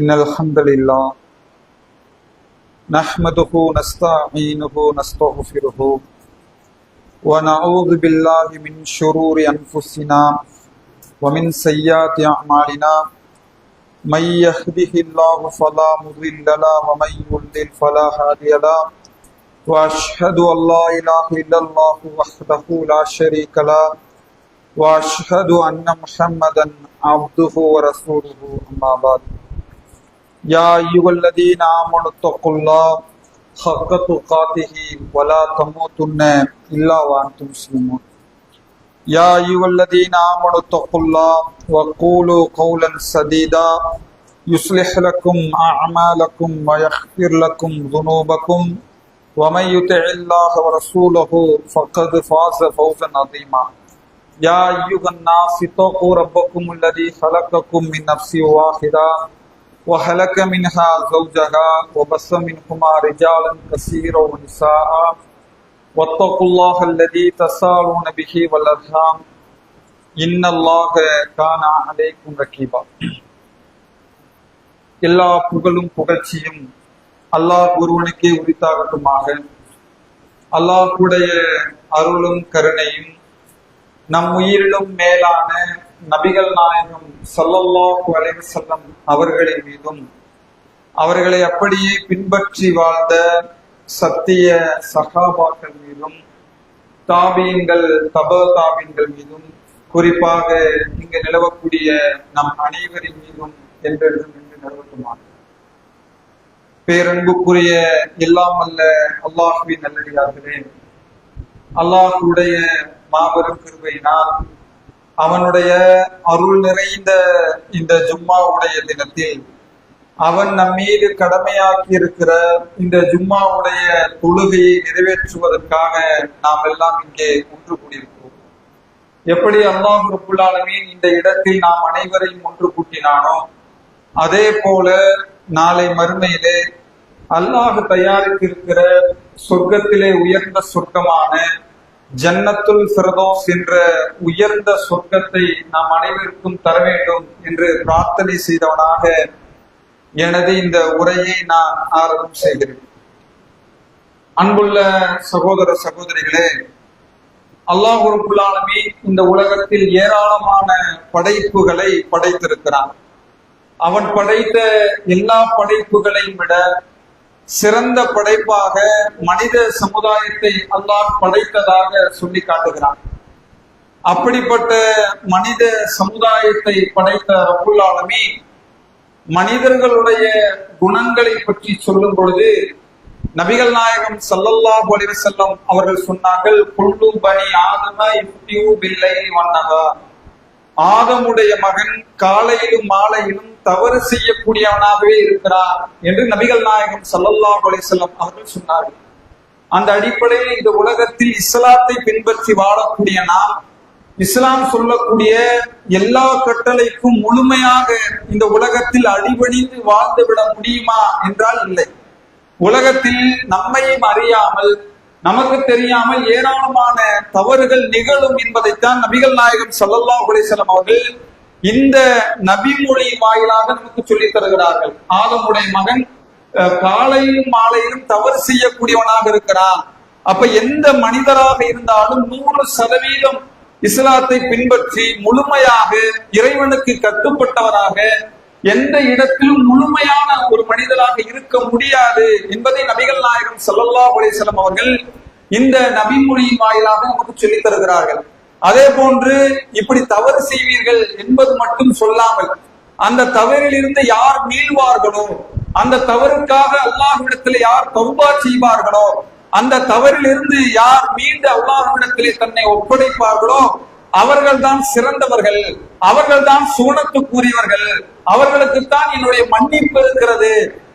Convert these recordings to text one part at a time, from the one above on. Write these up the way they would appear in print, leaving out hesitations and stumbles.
إن الحمد لله نحمده نستعينه نستغفره ونعوذ بالله من شرور أنفسنا ومن سيئات أعمالنا من يهده الله فلا مضل له ومن يضلل فلا هادي له وأشهد أن لا إله إلا الله وحده لا شريك له وأشهد أن محمدا عبده ورسوله أما بعد يا أيها الذين آمنوا اتقوا الله حق تقاته ولا تموتن إلا وأنتم مسلمون يا أيها الذين آمنوا اتقوا الله وقولوا قولا سديدا يصلح لكم أعمالكم ويغفر لكم ذنوبكم ومن يطع الله ورسوله فقد فاز فوزا عظيما يا أيها الناس اتقوا ربكم الذي خلقكم من نفس واحدة وخلق منها زوجها وبث منهما رجالا كثيرا ونساء واتقوا الله الذي تساءلون به والأرحام إن الله كان عليكم رقيبا எல்லா புகழும் புகழ்ச்சியும் அல்லாஹ் ஒருவனுக்கே உரித்தாகட்டுமாக. அல்லாஹ்வுடைய அருளும் கருணையும் நம் உயிரிலும் மேலான நபிகள் நாயகம் ஸல்லல்லாஹு அலைஹி வஸல்லம் அவர்களின் மீதும் அவர்களை அப்படியே பின்பற்றி வாழ்ந்த சத்திய சஹாபாக்கள் மீதும் தாபீன்கள் தாபீன்கள் மீதும் குறிப்பாக இங்கு நிலவக்கூடிய நம் அனைவரின் மீதும் என்றென்றும் என்று நிலவட்டுமாக. பேரன்புக்குரிய எல்லாம் அல்ல அல்லாஹ்வின் நல்லடியார்களே, அல்லாஹ்வுடைய மாபெரும் கிருபையினால் அவனுடைய அருள் நிறைந்த இந்த ஜும்மாவுடைய தினத்தில் அவன் நம் மீது கடமையாக்கி இருக்கிற இந்த ஜும்மாவுடைய தொழுகையை நிறைவேற்றுவதற்காக நாம் எல்லாம் இங்கே ஒன்று கூடியிருக்கிறோம். எப்படி அல்லாஹ் ரப்புல் ஆலமீன் இந்த இடத்தில் நாம் அனைவரையும் ஒன்று கூட்டினானோ அதே போல நாளை மறுமையிலே அல்லாஹ் தயாரித்திருக்கிற சொர்க்கத்திலே உயர்ந்த சொர்க்கமான ஜன்னத்துல் ஃபிர்தௌஸ் என்ற உயர்ந்த சொர்க்கத்தை நாம் அனைவருக்கும் தர வேண்டும் என்று பிரார்த்தனை செய்தவனாக எனது இந்த உரையை நான் ஆரம்பம் செய்கிறேன். அன்புள்ள சகோதர சகோதரிகளே, அல்லாஹ் ரப்புல் ஆலமீன் இந்த உலகத்தில் ஏராளமான படைப்புகளை படைத்திருக்கிறான். அவன் படைத்த எல்லா படைப்புகளையும் விட சிறந்த படைப்பாக மனித சமுதாயத்தை அல்லாஹ் படைத்ததாக சொல்லி காட்டுகிறான். அப்படிப்பட்ட மனித சமுதாயத்தை படைத்த ரப்புல் ஆலமீன் மனிதர்களுடைய குணங்களை பற்றி சொல்லும் பொழுது நபிகள் நாயகம் ஸல்லல்லாஹு அலைஹி வஸல்லம் அவர்கள் சொன்னார்கள், குல்லு பனி ஆதம யுஃப்திஉ பில்லைலி வன்னஹார். ஆதமுடைய மகன் காலையிலும் மாலையிலும் தவறு செய்யக்கூடியவனாகவே இருக்கிறார் என்று நபிகள் நாயகம் ஸல்லல்லாஹு அலைஹி வஸல்லம் அவர்கள் சொன்னார்கள். அந்த அடிப்படையில் இந்த உலகத்தில் இஸ்லாத்தை பின்பற்றி வாழக்கூடிய நாம் இஸ்லாம் சொல்லக்கூடிய எல்லா கட்டளைக்கும் முழுமையாக இந்த உலகத்தில் அடிபணிந்து வாழ்ந்துவிட முடியுமா என்றால் இல்லை. உலகத்தில் நம்மையும் அறியாமல் நமக்கு தெரியாமல் ஏராளமான தவறுகள் நிகழும் என்பதைத்தான் நபிகள் நாயகம் ஸல்லல்லாஹு அலைஹி வஸல்லம் அவர்கள் இந்த நபிமொழி வாயிலாக நமக்கு சொல்லித் தருகிறார்கள். ஆதமுடைய மகன் காலையிலும் மாலையிலும் தவறு செய்யக்கூடியவனாக இருக்கிறான். அப்ப எந்த மனிதராக இருந்தாலும் 100% இஸ்லாத்தை பின்பற்றி முழுமையாக இறைவனுக்கு கட்டுப்பட்டவராக எந்த இடத்திலும் முழுமையான ஒரு மனிதராக இருக்க முடியாது என்பதை நபிகள் நாயகம் ஸல்லல்லாஹு அலைஹி வஸல்லம் அவர்கள் இந்த நபிமொழியின் வாயிலாக நமக்கு சொல்லித் தருகிறார்கள். அதே போன்று இப்படி தவறு செய்வீர்கள் என்பது மட்டும் சொல்லாமல் அந்த தவறில் இருந்து யார் மீள்வார்களோ, அந்த தவறுக்காக அல்லாஹ்விடத்தில் யார் தௌபா செய்வார்களோ, அந்த தவறில் இருந்து யார் மீண்டு அல்லாஹ்விடத்திலே தன்னை ஒப்படைப்பார்களோ அவர்கள் தான் சிறந்தவர்கள், அவர்கள் தான் சுவனத்துக்குரியவர்கள், அவர்களுக்குத்தான் என்னுடைய மன்னிப்பு இருக்கிறது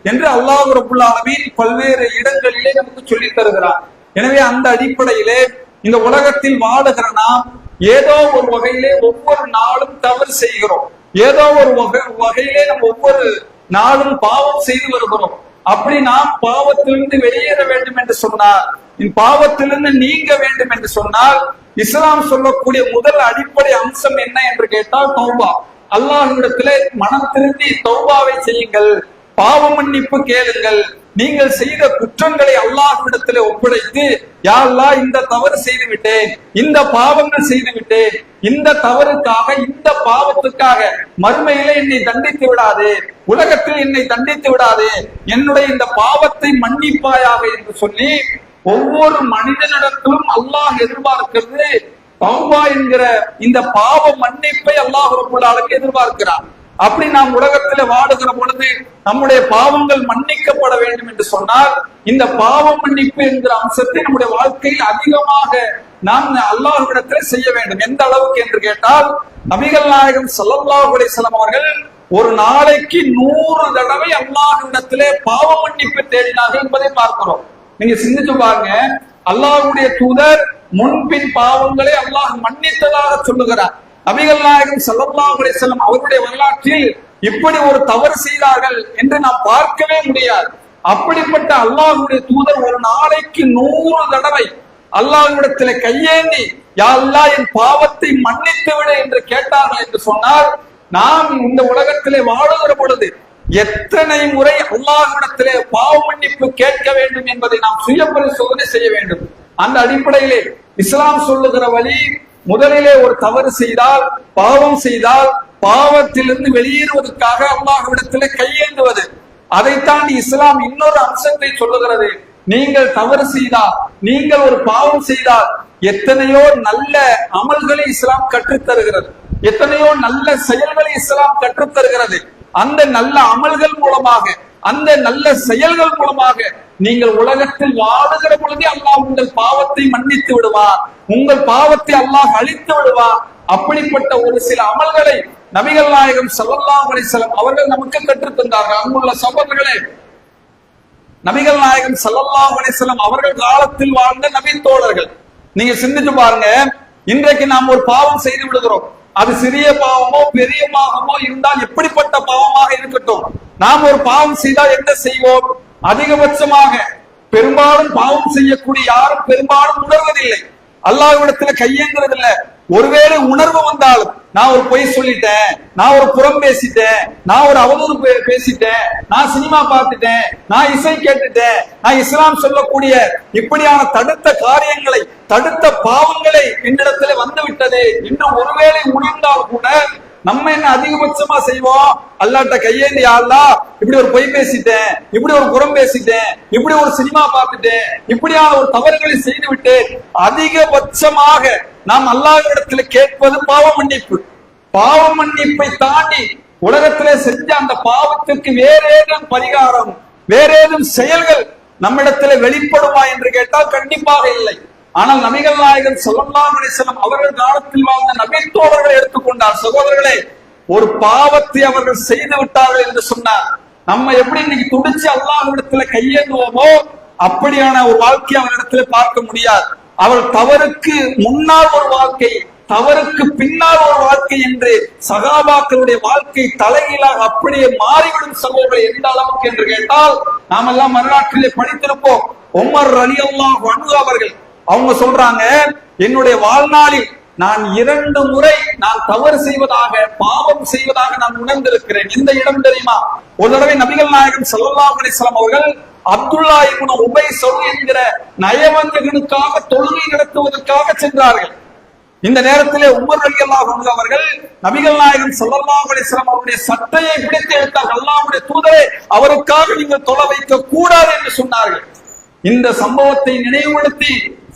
என்று அல்லாஹ் ரப்புல் ஆலமீன் பல்வேறு இடங்களிலே நமக்கு சொல்லித் தருகிறார். எனவே அந்த அடிப்படையிலே இந்த உலகத்தில் வாழுகிற நாம் ஏதோ ஒரு வகையிலே ஒவ்வொரு நாளும் தவறு செய்கிறோம், ஏதோ ஒரு வகையிலே நம்ம ஒவ்வொரு நாளும் பாவம் செய்து வருகிறோம். அப்படி நாம் பாவத்திலிருந்து வெளியேற வேண்டும் என்று சொன்னார், பாவத்திலிருந்து நீங்க வேண்டும் என்று சொன்னால் இஸ்லாம் சொல்லக்கூடிய முதல் அடிப்படை அம்சம் என்ன என்று கேட்டால் தௌபா. அல்லாஹ்விடத்திலே மனம் திருந்தி தௌபாவை செய்யுங்கள், பாவ மன்னிப்பு கேளுங்கள். நீங்கள் செய்த குற்றங்களை அல்லாஹ்விடத்திலே ஒப்படைத்து, யா அல்லாஹ் இந்த தவறு செய்து விட்டேன், இந்த பாவங்கள் செய்து விட்டேன், இந்த தவறுக்காக இந்த பாவத்துக்காக மறுமையிலே என்னை தண்டித்து விடாதே, உலகத்தில் என்னை தண்டித்து விடாதே, என்னுடைய இந்த பாவத்தை மன்னிப்பாயாக என்று சொல்லி ஒவ்வொரு மனிதனிடத்திலும் அல்லாஹ் எதிர்பார்க்கிறது தௌபா என்கிற இந்த பாவ மன்னிப்பை அல்லாஹ் ரப்பல் ஆலமீன் எதிர்பார்க்கிறார். அப்படி நாம் உலகத்திலே வாடுகிற பொழுது நம்முடைய பாவங்கள் மன்னிக்கப்பட வேண்டும் என்று சொன்னால் இந்த பாவ மன்னிப்பு என்கிற அம்சத்தை நம்முடைய வாழ்க்கையில் அதிகமாக நாம் அல்லாஹ்விடத்திலே செய்ய வேண்டும். எந்த அளவுக்கு என்று கேட்டால், நபிகள் நாயகம் ஸல்லல்லாஹு அலைஹி வஸல்லம் அவர்கள் ஒரு நாளைக்கு 100 தடவை அல்லாஹ்விடத்திலே பாவ மன்னிப்பு தேடினார்கள் என்பதை பார்க்கிறோம். நீங்க சிந்திச்சு பாருங்க, அல்லாஹ்வுடைய தூதர் முன்பின் பாவங்களை அல்லாஹ் மன்னித்ததாக சொல்லுகிறார். நபிகள் நாயகம் ஸல்லல்லாஹு அலைஹி வஸல்லம் அவருடைய வரலாற்றில் இப்படி ஒரு தவறு செய்தார்கள் என்று நாம் பார்க்கவே முடியாது. அப்படிப்பட்ட அல்லாஹ்வுடைய தூதர் ஒரு நாளைக்கு 100 தடவை அல்லாஹ்விடத்திலே கையேந்தி, யா அல்லாஹ் என் பாவத்தை மன்னித்து விடு என்று கேட்டார்கள் என்று சொன்னால், நாம் இந்த உலகத்திலே வாழுகிற பொழுது எத்தனை முறை அல்லாஹ்விடத்திலே பாவ மன்னிப்பு கேட்க வேண்டும் என்பதை நாம் சுய பரிசோதனை செய்ய வேண்டும். அந்த அடிப்படையிலே இஸ்லாம் சொல்லுகிற வழி, முதலிலே ஒரு தவறு செய்தால், பாவம் செய்தால், பாவத்திலிருந்து வெளியேறுவதற்காக அல்லாஹ்விடத்திலே கையேந்துவது. அதை தாண்டி இஸ்லாம் இன்னொரு அம்சத்தை சொல்லுகிறது. நீங்கள் தவறு செய்தால், நீங்கள் ஒரு பாவம் செய்தால் எத்தனையோ நல்ல அமல்களை இஸ்லாம் கற்றுத் தருகிறது, எத்தனையோ நல்ல செயல்களை இஸ்லாம் கற்றுத் தருகிறது. அந்த நல்ல அமல்கள் மூலமாக, அந்த நல்ல செயல்கள் மூலமாக நீங்கள் உலகத்தில் வாழுகிற பொழுதே அல்லாஹ் உங்கள் பாவத்தை மன்னித்து விடுவார், உங்கள் பாவத்தை அல்லாஹ் அழித்து விடுவார். அப்படிப்பட்ட ஒரு சில அமல்களை நபிகள் நாயகம் ஸல்லல்லாஹு அலைஹி வஸல்லம் அவர்கள் நமக்கு கற்றுத் தந்தார்கள். அங்குள்ள சகோதரர்களே, நபிகள் நாயகம் ஸல்லல்லாஹு அலைஹி வஸல்லம் அவர்கள் காலத்தில் வாழ்ந்த நபி தோழர்கள். நீங்க சிந்திச்சு பாருங்க, இன்றைக்கு நாம் ஒரு பாவம் செய்து விடுகிறோம். அது சிறிய பாவமோ பெரிய பாவமோ இருந்தால், எப்படிப்பட்ட பாவமாக இருக்கட்டும், நாம் ஒரு பாவம் செய்தால் என்ன செய்வோம்? அதிகபட்சமாக பெரும்பாலும் பாவம் செய்யக்கூடிய யாரும் பெரும்பாலும் உணர்வதில்லை, அல்லாஹ்விடத்துல கையேங்கிறது இல்லை. ஒருவேளை உணர்வு வந்தாலும், நான் ஒரு பொய் சொல்லிட்டேன், நான் ஒரு புறம் பேசிட்டேன், நான் ஒரு அவதூறு பேசிட்டேன், நான் சினிமா பார்த்துட்டேன், நான் இசை கேட்டுட்டேன், நான் இஸ்லாம் சொல்லக்கூடிய இப்படியான தடுத்த காரியங்களை, தடுத்த பாவங்களை என்னிடத்துல வந்து விட்டது என்று ஒருவேளை உணர்ந்தால் கூட நம்ம என்ன அதிகபட்சமா செய்வோம்? அல்லாஹ்ட்ட கையேந்தி, யா அல்லாஹ் இப்படி ஒரு பொய் பேசிட்டேன், இப்படி ஒரு புறம் பேசிட்டேன், இப்படி ஒரு சினிமா பார்த்துட்டேன், இப்படியான ஒரு தவறுகளை செய்து விட்டேன். அதிகபட்சமாக நாம் அல்லாஹ்விடத்துல கேட்பது பாவ மன்னிப்பு. பாவ மன்னிப்பை தாண்டி உலகத்திலே செஞ்ச அந்த பாவத்துக்கு வேற ஏதும் பரிகாரம், வேற ஏதும் செயல்கள் நம்மிடத்துல வெளிப்படுமா என்று கேட்டால் கண்டிப்பாக இல்லை. ஆனால் நபிகள் நாயகம் ஸல்லல்லாஹு அலைஹி வஸல்லம் அவர்கள் காலத்தில் வாழ்ந்த நபி தோழர்களை எடுத்துக்கொண்டார். சகோதரர்களே, ஒரு பாவத்தை அவர்கள் செய்து விட்டார்கள் என்று சொன்னார், நம்ம எப்படி இன்னைக்கு துடிச்சு அல்லாஹ்விடத்துல கையேந்துவோமோ அப்படியான ஒரு வாழ்க்கையை அவரிடத்துல பார்க்க முடியாது. அவர் தவறுக்கு முன்னால் ஒரு வாழ்க்கை, தவறுக்கு பின்னால் ஒரு வாழ்க்கை என்று சகாபாக்களுடைய வாழ்க்கை தலைகீழாக அப்படியே மாறிவிடும். சகோதரர்கள், எந்த அளவுக்கு என்று கேட்டால், நாம் எல்லாம் வரலாற்றிலே படித்திருப்போம். உமர் ரலியல்லாஹு அன்ஹு அவர்கள் அவங்க சொல்றாங்க, என்னுடைய வாழ்நாளில் நான் 2 முறை நான் தவறு செய்வதாக, பாவம் செய்வதாக நான் உணர்ந்திருக்கிறேன். இந்த இடம் தெரியுமா? ஒரு தடவை நபிகள் நாயகம் ஸல்லல்லாஹு அலைஹி வஸல்லம் அவர்கள் அப்துல்லா இப்னு உபை சௌல் என்கிற நயவஞ்சகனுக்காக தொழுகை நடத்துவதற்காக சென்றார்கள். இந்த நேரத்திலே உமர் ரலியல்லாஹு அன்ஹு அவர்கள் நபிகள் நாயகம் ஸல்லல்லாஹு அலைஹி வஸல்லம் அவருடைய சட்டையை பிடித்து இழுத்தார்கள். அல்லாஹ்வுடைய தூதரே, அவருக்காக நீங்கள் தொழ வைக்க கூடாது என்று சொன்னார்கள். இந்த சம்பவத்தை நினைவுபடுத்தி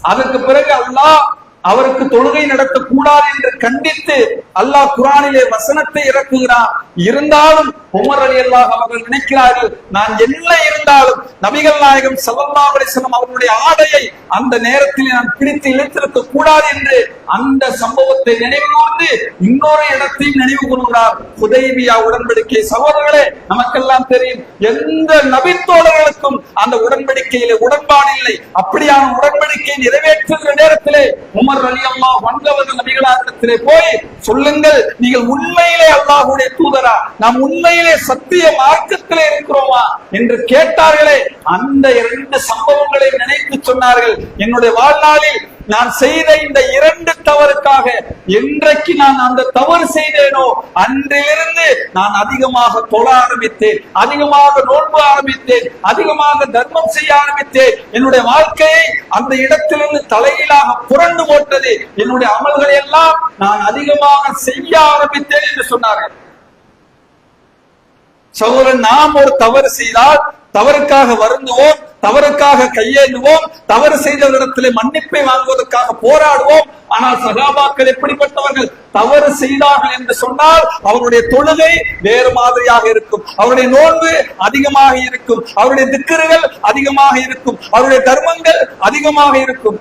அதற்கு பிறகு அல்லாஹ் அவருக்கு தொழுகை நடத்தக்கூடாது என்று கண்டித்து அல்லாஹ் குர்ஆனிலே வசனத்தை இறக்குகிறான். இருந்தாலும் உமர் ரலியல்லாஹு அவர்கள் நினைக்கிறார்கள், நான் என்ன இருந்தாலும் நபிகள் நாயகம் ஸல்லல்லாஹு அலைஹி வஸல்லம் அவருடைய ஆடையை அந்த நேரத்தில் நான் பிடித்து இழுத்திருக்க கூடாது என்று அந்த சம்பவத்தை நினைவுகூர்ந்து இன்னொரு இடத்தையும் நினைவு கூறுகிறார், ஹுதைபியா உடன்படிக்கை. சகோதரர்களே, நமக்கெல்லாம் தெரியும், எந்த நபித்தோழர்களுக்கும் அந்த உடன்படிக்கையிலே உடன்பாடு இல்லை. அப்படியான உடன்படிக்கை நிறைவேற்றுகிற நேரத்திலே உமர் ரலியல்லாஹு அன்ஹு அவர்கள் நபிகளாரிடத்திலே போய், சொல்லுங்கள், நீங்கள் உண்மையிலே அல்லாஹ்வுடைய தூதரா? நாம் உண்மையிலே உண்மையிலே சத்திய மார்க்கத்திலே இருக்கிறோமா என்று கேட்டார்களே, அந்த 2 சம்பவங்களை நினைத்து சொன்னார்கள், என்னுடைய வாழ்நாளில் நான் செய்த இந்த 2 தவறுக்காக என்றைக்கு நான் அந்த தவறு செய்தேனோ அன்றிலிருந்து நான் அதிகமாக தொழ ஆரம்பித்தேன், அதிகமாக நோன்பு ஆரம்பித்தேன், அதிகமாக தர்மம் செய்ய ஆரம்பித்தேன். என்னுடைய வாழ்க்கையை அந்த இடத்திலிருந்து தலையிலாக புரண்டு போட்டது. என்னுடைய அமல்களை எல்லாம் நான் அதிகமாக செய்ய ஆரம்பித்தேன் என்று சொன்னார்கள். சகோதரன், நாம் ஒரு தவறு செய்தால் தவறுக்காக வருந்துவோம், தவறுக்காக கையேந்துவோம், தவறு செய்தவரிடத்திலே மன்னிப்பை வாங்குவதற்காக போராடுவோம். ஆனால் சகாபாக்கள் எப்படிப்பட்டவர்கள்? தவறு செய்தார்கள் என்று சொன்னால் அவருடைய தொழுகை வேறு மாதிரியாக இருக்கும், அவருடைய நோன்பு அதிகமாக இருக்கும், அவருடைய திக்ருகள் அதிகமாக இருக்கும், அவருடைய தர்மங்கள் அதிகமாக இருக்கும்.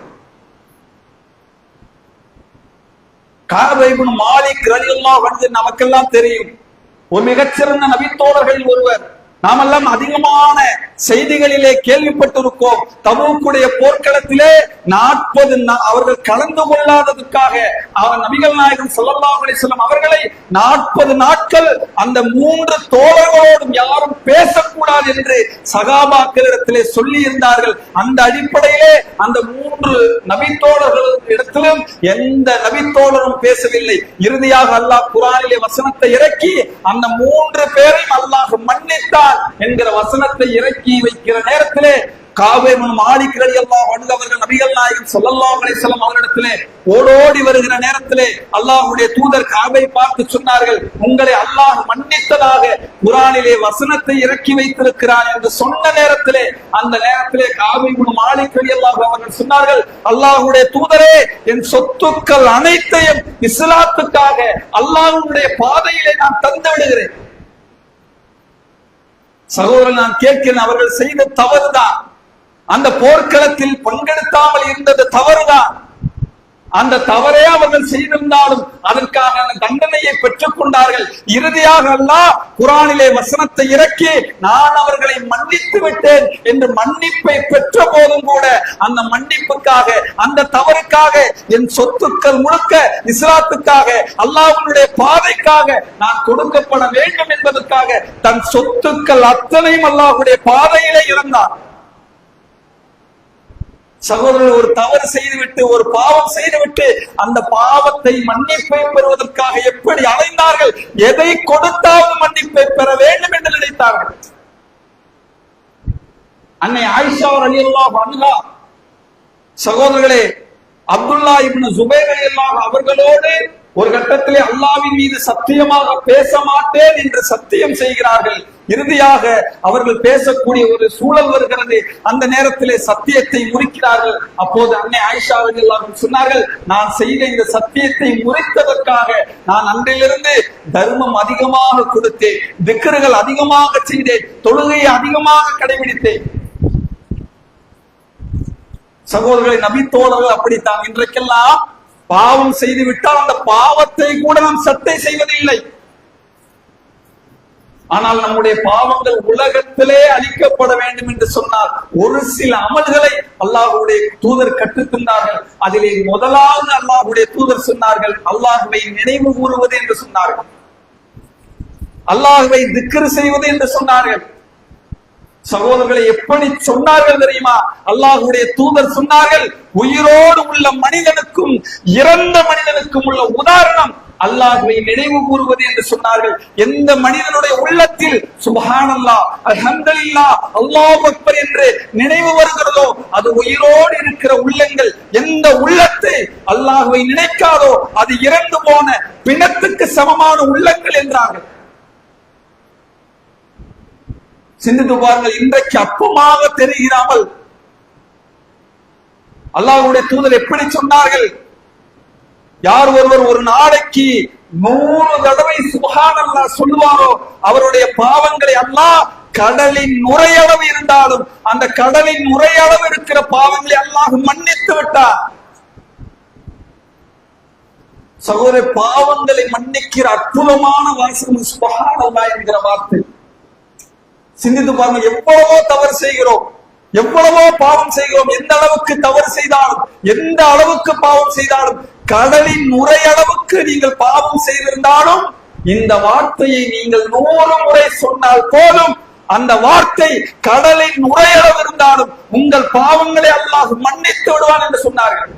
கஅப் இப்னு மாலிக் ரலியல்லாஹு அன்ஹு நமக்கெல்லாம் தெரியும், ஒரு மிகச்சிறந்த நபித்தோழர்களில் ஒருவர். நாமெல்லாம் அதிகமான செய்திகளிலே கேள்விப்பட்டிருக்கோம். தபூக்குடைய போர்க்களத்திலே 40 அவர்கள் கலந்து கொள்ளாததற்காக அவர் நபிகள் நாயகம் ஸல்லல்லாஹு அலைஹி வஸல்லம் அவர்களை 40 நாட்கள் அந்த 3 தோழர்களோடும் யாரும் பேசக்கூடாது என்று சகாபாக்களிடத்திலே சொல்லி இருந்தார்கள். அந்த அடிப்படையிலே அந்த 3 நபித்தோழர்கள் இடத்திலும் எந்த நபித்தோழரும் பேசவில்லை. இறுதியாக அல்லாஹ் குர்ஆனிலே வசனத்தை இறக்கி அந்த 3 பேரையும் அல்லாஹ் மன்னித்தார் என்கிற வசனத்தை இறக்கி வைக்கிற நேரத்திலே கஅப் இப்னு மாலிக் ரலியல்லாஹு அன்ஹு அவர்கள் நபிகள் நாயகம் ஸல்லல்லாஹு அலைஹி வஸல்லம் அவரிடத்திலே ஓடோடி வருகிற நேரத்திலே அல்லாஹ்வுடைய தூதர் கஅபை பார்த்து சொன்னார்கள், உங்களை அல்லாஹ் மன்னித்ததாக குர்ஆனிலே வசனத்தை இறக்கி வைத்திருக்கிறான் என்று சொன்ன நேரத்திலே அந்த நேரத்திலே கஅப் இப்னு மாலிக் ரலியல்லாஹு அவர்கள் சொன்னார்கள், அல்லாஹ்வுடைய தூதரே, என் சொத்துக்கள் அனைத்தையும் இஸ்லாத்துக்காக அல்லாஹ்வுடைய பாதையிலே நான் தந்து விடுகிறேன். சகோதரன், நான் கேட்கிறேன், அவர்கள் செய்த தவறுதான். அந்த போர்க்களத்தில் பங்கெடுக்காமல் இருந்தது தவறுதான். அந்த தவறே அவர்கள் செய்திருந்தாலும் அதற்காக அந்த தண்டனையை பெற்றுக் கொண்டார்கள். இறுதியாக அல்லாஹ் குர்ஆனிலே வசனத்தை இறக்கி நான் அவர்களை மன்னித்து விட்டேன் என்று மன்னிப்பை பெற்ற போதும் கூட அந்த மன்னிப்புக்காக, அந்த தவறுக்காக, என் சொத்துக்கள் முழுக்க இஸ்லாத்துக்காக அல்லாஹ்வுடைய பாதைக்காக நான் கொடுக்கப்பட வேண்டும் என்பதற்காக தன் சொத்துக்கள் அத்தனையும் அல்லாஹ்வுடைய பாதையிலே இழந்தார். சகோதரர், ஒரு தவறு செய்துவிட்டு, ஒரு பாவம் செய்துவிட்டு அந்த பாவத்தை மன்னிப்பை பெறுவதற்காக எப்படி அலைந்தார்கள்? எதை கொடுத்தாவது மன்னிப்பை பெற வேண்டும் என்று நினைத்தார்கள். அன்னை ஆயிஷா ரலியல்லாஹு அன்ஹா சகோதரர்களே, அப்துல்லா இப்னு ஜுபைர் ரலியல்லாஹு அவர்களோடு ஒரு கட்டத்திலே அல்லாஹ்வின் மீது சத்தியமாக பேச மாட்டேன் என்று சத்தியம் செய்கிறார்கள். இறுதியாக அவர்கள் பேசக்கூடிய ஒரு சூழல் வருகிறது. அந்த நேரத்திலே சத்தியத்தை முறிக்கிறார்கள். அப்போது அன்னை ஆயிஷா ரலியல்லாஹு அன்ஹா சொன்னார்கள், நான் செய்த இந்த சத்தியத்தை முறித்ததற்காக நான் அன்றிலிருந்து தர்மம் அதிகமாக கொடுத்தேன், திக்ருகள் அதிகமாக செய்தேன், தொழுகையை அதிகமாக கடைபிடித்தேன். சகோதரர்களை, நபி தோழர்கள் அப்படித்தான். இன்றைக்கெல்லாம் பாவம் செய்து விட்டால் அந்த பாவத்தை கூட நாம் சட்டை செய்வதில்லை. ஆனால் நம்முடைய பாவங்கள் உலகத்திலே அழிக்கப்பட வேண்டும் என்று சொன்னால் ஒரு சில அமல்களை அல்லாஹ்வுடைய தூதர் கற்றுத் தந்தார்கள். அதிலே முதலாவது அல்லாஹ்வுடைய தூதர் சொன்னார்கள், அல்லாஹ்வை நினைவு கூறுவது என்று சொன்னார்கள், அல்லாஹ்வை திக்ர் செய்வது என்று சொன்னார்கள். சகோதரர்களை, எப்படி சொன்னார்கள் தெரியுமா? அல்லாஹ்வுடைய தூதர் சொன்னார்கள், உயிரோடு உள்ள மனிதனுக்கும் இறந்த மனிதனுக்கும் உள்ள உதாரணம் அல்லாஹ்வை நினைவு கூறுவது என்று சொன்னார்கள். எந்த மனிதனுடைய உள்ளத்தில் சுப்ஹானல்லாஹ், அல்ஹம்துலில்லாஹ், அல்லாஹு அக்பர் என்று நினைவு வருகிறதோ அது உயிரோடு இருக்கிற உள்ளங்கள். எந்த உள்ளத்தை அல்லாஹ்வை நினைக்காதோ அது இறந்து போன பிணத்துக்கு சமமான உள்ளங்கள் என்றார்கள். சிந்தித்து பாருங்கள், இன்றைக்கு அற்பமாக தெரிகிறாமல் அல்லாஹ்வுடைய தூதர் எப்படி சொன்னார்கள்? யார் ஒருவர் ஒரு நாளைக்கு 100 தடவை சுப்ஹானல்லாஹ் சொல்லுவாரோ அவருடைய பாவங்களை அல்லாஹ் கடலின் நுரையளவு இருந்தாலும் அந்த கடலின் நுரையளவு இருக்கிற பாவங்களை அல்லாஹ் மன்னித்து விட்டார். சகோதர, பாவங்களை மன்னிக்கிற அற்புதமான வாசகம் சுப்ஹானல்லாஹ் என்கிற வார்த்தை. சிந்தித்து பாருங்கள், எவ்வளவோ தவறு செய்கிறோம், எவ்வளவோ பாவம் செய்கிறோம். எந்த அளவுக்கு தவறு செய்தாலும், எந்த அளவுக்கு பாவம் செய்தாலும், கடலின் நுரையளவுக்கு நீங்கள் பாவம் செய்திருந்தாலும் இந்த வார்த்தையை நீங்கள் 100 முறை சொன்னால் போதும், அந்த வார்த்தை கடலின் நுரையளவு இருந்தாலும் உங்கள் பாவங்களை அல்லாஹ் மன்னித்து விடுவான் என்று சொன்னார்கள்.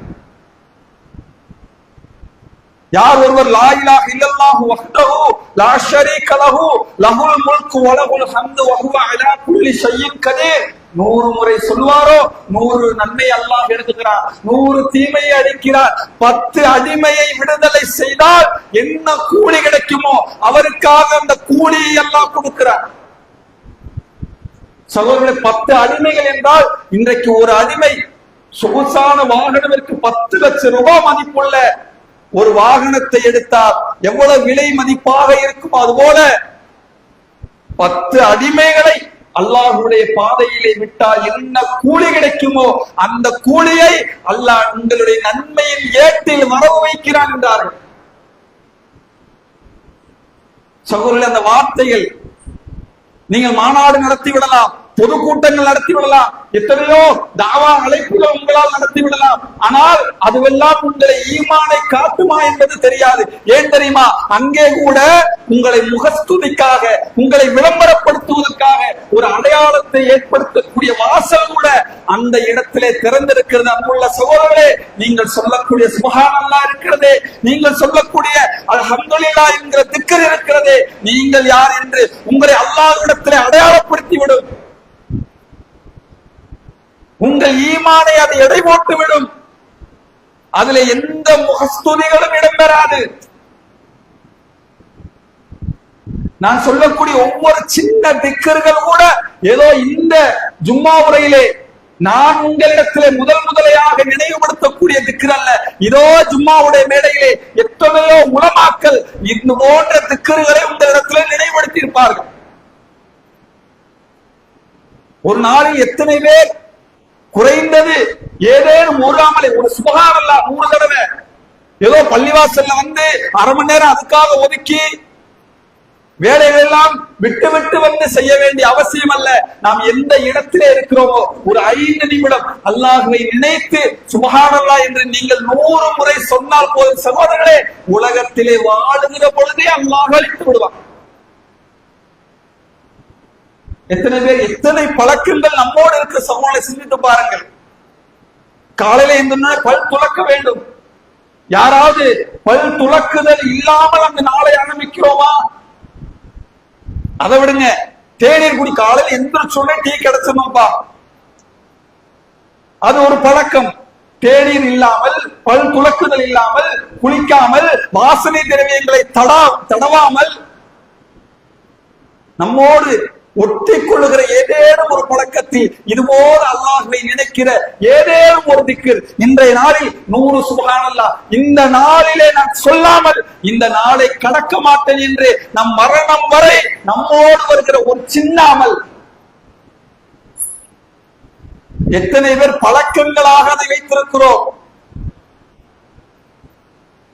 யார் ஒருவர் லா இலாஹ இல்லல்லாஹு வஹ்தஹு லா ஷரீக லஹு லஹுல் முல்கு வ லஹுல் ஹம்து வ ஹுவ அலா குல்லி ஷைஇன் கதீர் 100 முறை சொல்வாரோ 100 நன்மை அல்லாஹ் எடுத்துக்கிறார், 100 தீமையை அழிக்கிறார். 10 அடிமையை விடுதலை செய்தால் என்ன கூலி கிடைக்குமோ அவருக்காக அந்த கூலியை அல்லாஹ் கொடுக்கிறார். சகோதரர்களே, 10 அடிமைகள் என்றால் இன்றைக்கு ஒரு அடிமை சொகுசான வாகனத்திற்கு 10 லட்சம் ரூபாய் மதிப்புள்ள ஒரு வாகனத்தை எடுத்தால் எவ்வளவு விலை மதிப்பாக இருக்கும், அதுபோல 10 அடிமைகளை அல்லாஹ்வுடைய பாதையிலே விட்டால் என்ன கூலி கிடைக்குமோ அந்த கூலியை அல்லாஹ் உங்களுடைய நன்மையின் ஏட்டில் வரவு வைக்கிறான் என்றார்கள். சகோதரர்களே, அந்த வார்த்தைகள் நீங்கள் மாநாடு நடத்தி விடலாம், பொதுக்கூட்டங்கள் நடத்தி விடலாம், எத்தனையோ தாவா அழைப்புகள் உங்களால் நடத்தி விடலாம். ஆனால் அதுவெல்லாம் உங்களை ஈமானை காட்டுமா என்பது தெரியாது. ஏன் தெரியுமா? அங்கே கூட உங்களை முகஸ்துதிக்காக, உங்களை விளம்பரப்படுத்துவதற்காக ஒரு அடையாளத்தை ஏற்படுத்தக்கூடிய வாசல் கூட அந்த இடத்திலே திறந்திருக்கிறது. அங்குள்ள சகோதரர்களே, நீங்கள் சொல்லக்கூடிய சுப்ஹானல்லாஹ் இருக்கிறதே, நீங்கள் சொல்லக்கூடிய அல்ஹம்துலில்லாஹ் என்கிற திக்ர் இருக்கிறதே, நீங்கள் யார் என்று உங்களை அல்லாஹ்விடத்திலே அடையாளப்படுத்திவிடும். உங்கள் ஈமானை அதை எடை போட்டுவிடும். அதுல எந்த முகஸ்துதிகளும் இடம்பெறாது. நான் சொல்லக்கூடிய ஒவ்வொரு சின்ன திக்கர்கள் கூட ஏதோ இந்த ஜும்மா உரையிலே நான் உங்களிடத்திலே முதலையாக நினைவுபடுத்தக்கூடிய திக்கர் அல்ல. இதோ ஜும்மாவுடைய மேடையிலே எத்தனையோ உலமாக்கள் இது போன்ற திக்கர்களை உங்களிடத்திலே நினைவுபடுத்தி இருப்பார்கள். ஒரு நாளில் எத்தனை பேர் குறைந்தது ஏதேனும் ஒரு அமலை, ஒரு சுப்ஹானல்லாஹ் 100 தடவை ஏதோ பள்ளிவாசல்ல வந்து அரை மணி நேரம் அதுக்காக ஒதுக்கி வேலைகள் எல்லாம் விட்டு விட்டு வந்து செய்ய வேண்டிய அவசியம் அல்ல. நாம் எந்த இடத்திலே இருக்கிறோமோ ஒரு 5 நிமிடம் அல்லாஹ்வை நினைத்து சுப்ஹானல்லாஹ் என்று நீங்கள் 100 முறை சொன்னால் போதும் சகோதரர்களே, உலகத்திலே வாழுகிற பொழுதே அல்லாஹ் அளித்து விடுவான். எத்தனை பேர், எத்தனை பழக்கங்கள் நம்மோடு இருக்க சமூகங்களை சிந்தித்து பாருங்கள். காலையில இந்த பல் துலக்க வேண்டும். யாராவது பல் துலக்குதல் இல்லாமல் அந்த நாளை ஆரம்பிக்கிறோமா? அதை விடுங்க, தேநீர் குடி. காலையில் எந்த சொல்ல டீ கிடைச்சணும்பா, அது ஒரு பழக்கம். தேநீர் இல்லாமல், பல் துலக்குதல் இல்லாமல், குளிக்காமல், வாசனை திரவியங்களை தடவாமல் நம்மோடு ஒட்டி கொள்ளுகிற ஏதேனும் ஒரு பழக்கத்தில் இதுபோல அல்லாஹ்வை நினைக்கிற ஏதேனும் ஒரு திக்ர் இன்றைய நாளில் 100 சுப்ஹானல்லாஹ் இந்த நாளிலே நான் சொல்லாமல் இந்த நாளை கடக்க மாட்டேன் என்று நம் மரணம் வரை நம்மோடு வருகிற ஒரு சின்ன அமல். எத்தனை பேர் பழக்கங்களாக அதை வைத்திருக்கிறோம்.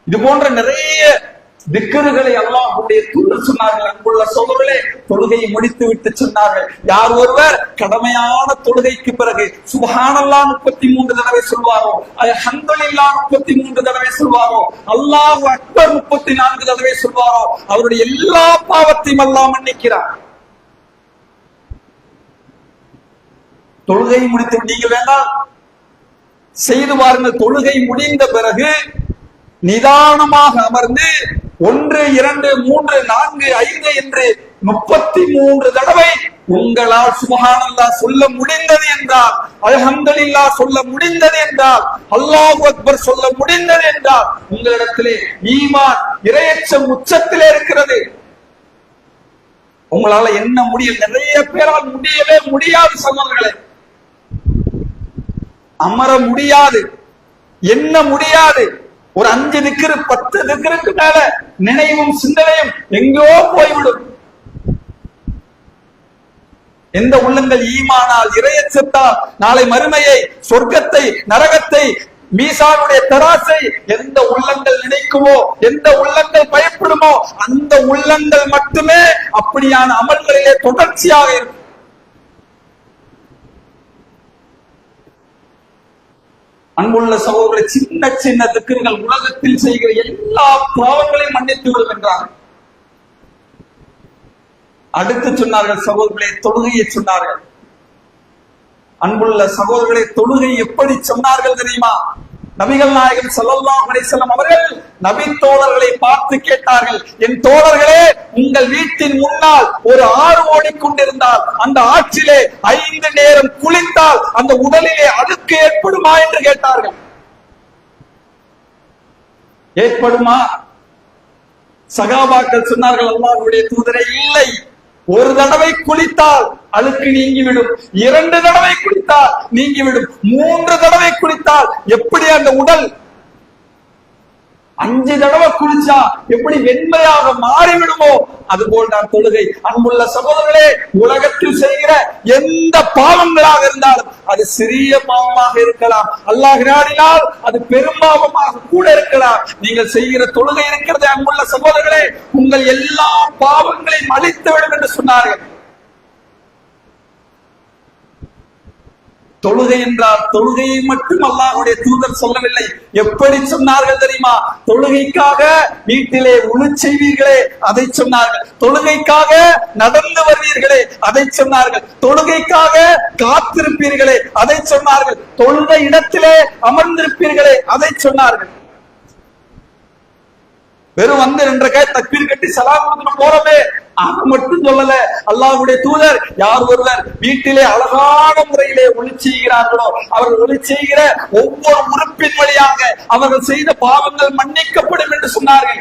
இது போன்ற நிறைய திக்ருகளை அல்லாஹ்வுடைய தூதர் சொன்னார்கள். அங்குள்ள சகோதரர்களே, தொழுகையை முடித்து விட்டு சொன்னார்கள், யார் ஒருவர் கடமையான தொழுகைக்கு பிறகு சுப்ஹானல்லாஹ் 33 தடவை சொல்வாரோ, அல்ஹம்துலில்லாஹ் 33 தடவை சொல்வாரோ, அல்லாஹு அக்பர் 34 தடவை சொல்வாரோ, அவருடைய எல்லா பாவத்தையும் அல்லாஹ் மன்னிக்கிறார். தொழுகை முடித்து நீங்க வேண்டாம் செய்து பாருங்கள். தொழுகை முடிந்த பிறகு நிதானமாக அமர்ந்து 1 2 3 4 5 என்று 33 தடவை உங்களால் சுப்ஹானல்லாஹ் சொல்ல முடிந்தது என்றால், அல்ஹம்துலில்லாஹ் சொல்ல முடிந்தது என்றால், அல்லாஹு அக்பர் சொல்ல முடிந்தது என்றால் உங்களிடத்திலே ஈமான், இறையச்சம் உச்சத்திலே இருக்கிறது. உங்களால என்ன முடியல? நிறைய பேரால் முடியவே முடியாது சகோதரர்களே. அமர முடியாது, என்ன முடியாது. ஒரு 5 திக்ரு 10 திக்ருக்கு மேல நினைவும் சிந்தனையும் எங்கோ போய்விடும். எந்த உள்ளங்கள் ஈமானால், இறையச்சத்தால், நாளை மறுமையை, சொர்க்கத்தை, நரகத்தை, மீசானுடைய தராசை எந்த உள்ளங்கள் நினைக்குமோ, எந்த உள்ளங்கள் பயப்படுமோ அந்த உள்ளங்கள் மட்டுமே அப்படியான அமல்களிலே தொடர்ச்சியாக இருக்கும். அன்புள்ள சகோதரர்களை, சின்ன சின்ன திக்ருகள் உலகத்தில் செய்கிற எல்லா பாவங்களையும் மன்னித்து விடும் என்றார். அடுத்து சொன்னார்கள் சகோதரர்களே, தொழுகையை சொன்னார்கள். அன்புள்ள சகோதரர்களே, தொழுகை எப்படி சொன்னார்கள் தெரியுமா? நபிகள் நாயகம் ஸல்லல்லாஹு அலைஹி வஸல்லம் அவர்கள் நபி தோழர்களை பார்த்து கேட்டார்கள், என் தோழர்களே, உங்கள் வீட்டின் முன்னால் ஒரு ஆறு ஓடிக்கொண்டிருந்தால் அந்த ஆற்றிலே 5 நேரம் குளித்தால் அந்த உடலிலே அழுக்கு ஏற்படுமா என்று கேட்டார்கள். ஏற்படுமா? சகாபாக்கள் சொன்னார்கள், அல்லாஹ்வுடைய தூதரே, இல்லை. ஒரு தடவை குளித்தால் அழுக்கு நீங்கிவிடும், 2 தடவை குளித்தால் நீங்கிவிடும், 3 தடவை குளித்தால் எப்படி அந்த உடல் 5 தடவை குளிச்சா எப்படி வெண்மையாக மாறிவிடுமோ அதுபோல் தான் தொழுகை. அன்புள்ள சகோதரர்களே, உலகத்தில் செய்கிற எந்த பாவங்களாக இருந்தாலும் அது சிறிய பாவமாக இருக்கலாம், அல்லாஹ் நாடினால் அது பெரும்பாவமாக கூட இருக்கலாம். நீங்கள் செய்கிற தொழுகை இருக்கிறது அன்புள்ள சகோதரர்களே, உங்கள் எல்லா பாவங்களையும் அழித்து விடும் என்று சொன்னார்கள். தொழுகை என்றால் தொழுகையை மட்டும் அல்லாஹ்வுடைய தூதர் சொல்லவில்லை. எப்படி சொன்னார்கள் தெரியுமா? தொழுகைக்காக வீட்டிலே உழு செய்வீர்களே அதை சொன்னார்கள், தொழுகைக்காக நடந்து வருவீர்களே அதை சொன்னார்கள், தொழுகைக்காக காத்திருப்பீர்களே அதை சொன்னார்கள், தொழுத இடத்திலே அமர்ந்திருப்பீர்களே அதை சொன்னார்கள். வெறும் வந்து 2 கை தக்பீர் கட்டி சலாம் கொடுத்துட்டு போறவே அது மட்டும் சொல்லல. அல்லாஹ்வுடைய தூதர் யார் ஒருவர் வீட்டிலே அழகான முறையிலே ஒளி செய்கிறார்களோ அவர்கள் ஒளி செய்கிற ஒவ்வொரு உறுப்பின் வழியாக அவர்கள் செய்த பாவங்கள் மன்னிக்கப்படும் என்று சொன்னார்கள்.